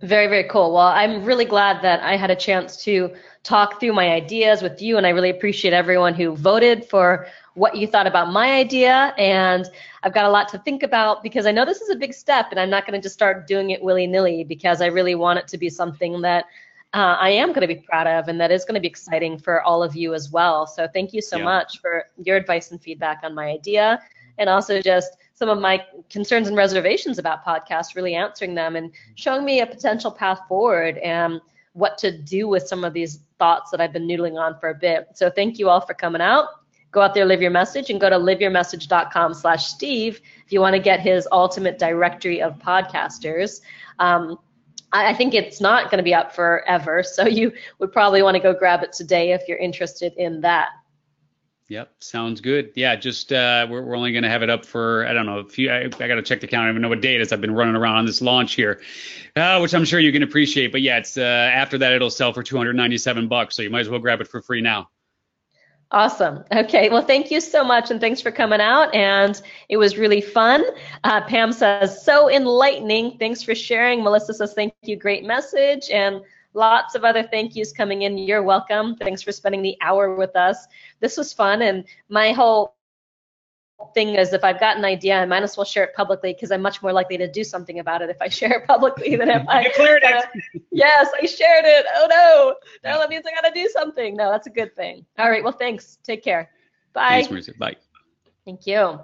Very, very cool. Well, I'm really glad that I had a chance to talk through my ideas with you, and I really appreciate everyone who voted for what you thought about my idea. And I've got a lot to think about, because I know this is a big step, and I'm not going to just start doing it willy-nilly, because I really want it to be something that I am going to be proud of, and that is going to be exciting for all of you as well. So thank you so much for your advice and feedback on my idea, and also just some of my concerns and reservations about podcasts, really answering them and showing me a potential path forward and what to do with some of these thoughts that I've been noodling on for a bit. So thank you all for coming out. Go out there, live your message, and go to liveyourmessage.com/Steve if you want to get his ultimate directory of podcasters. I think it's not going to be up forever, so you would probably want to go grab it today if you're interested in that. Yep, sounds good. Yeah, just we're only going to have it up for, I don't know, I got to check the calendar. I don't even know what day it is. I've been running around on this launch here, which I'm sure you can appreciate. But yeah, it's after that it'll sell for $297, so you might as well grab it for free now. Awesome. Okay. Well, thank you so much, and thanks for coming out. And it was really fun. Pam says, so enlightening. Thanks for sharing. Melissa says, thank you. Great message. And lots of other thank yous coming in. You're welcome. Thanks for spending the hour with us. This was fun. And my whole thing is, if I've got an idea, I might as well share it publicly, because I'm much more likely to do something about it if I share it publicly than if I declared it. Yes, I shared it. Oh no, that means I got to do something. No, that's a good thing. All right, well, thanks. Take care. Bye. Thanks, Marisa. Bye. Thank you.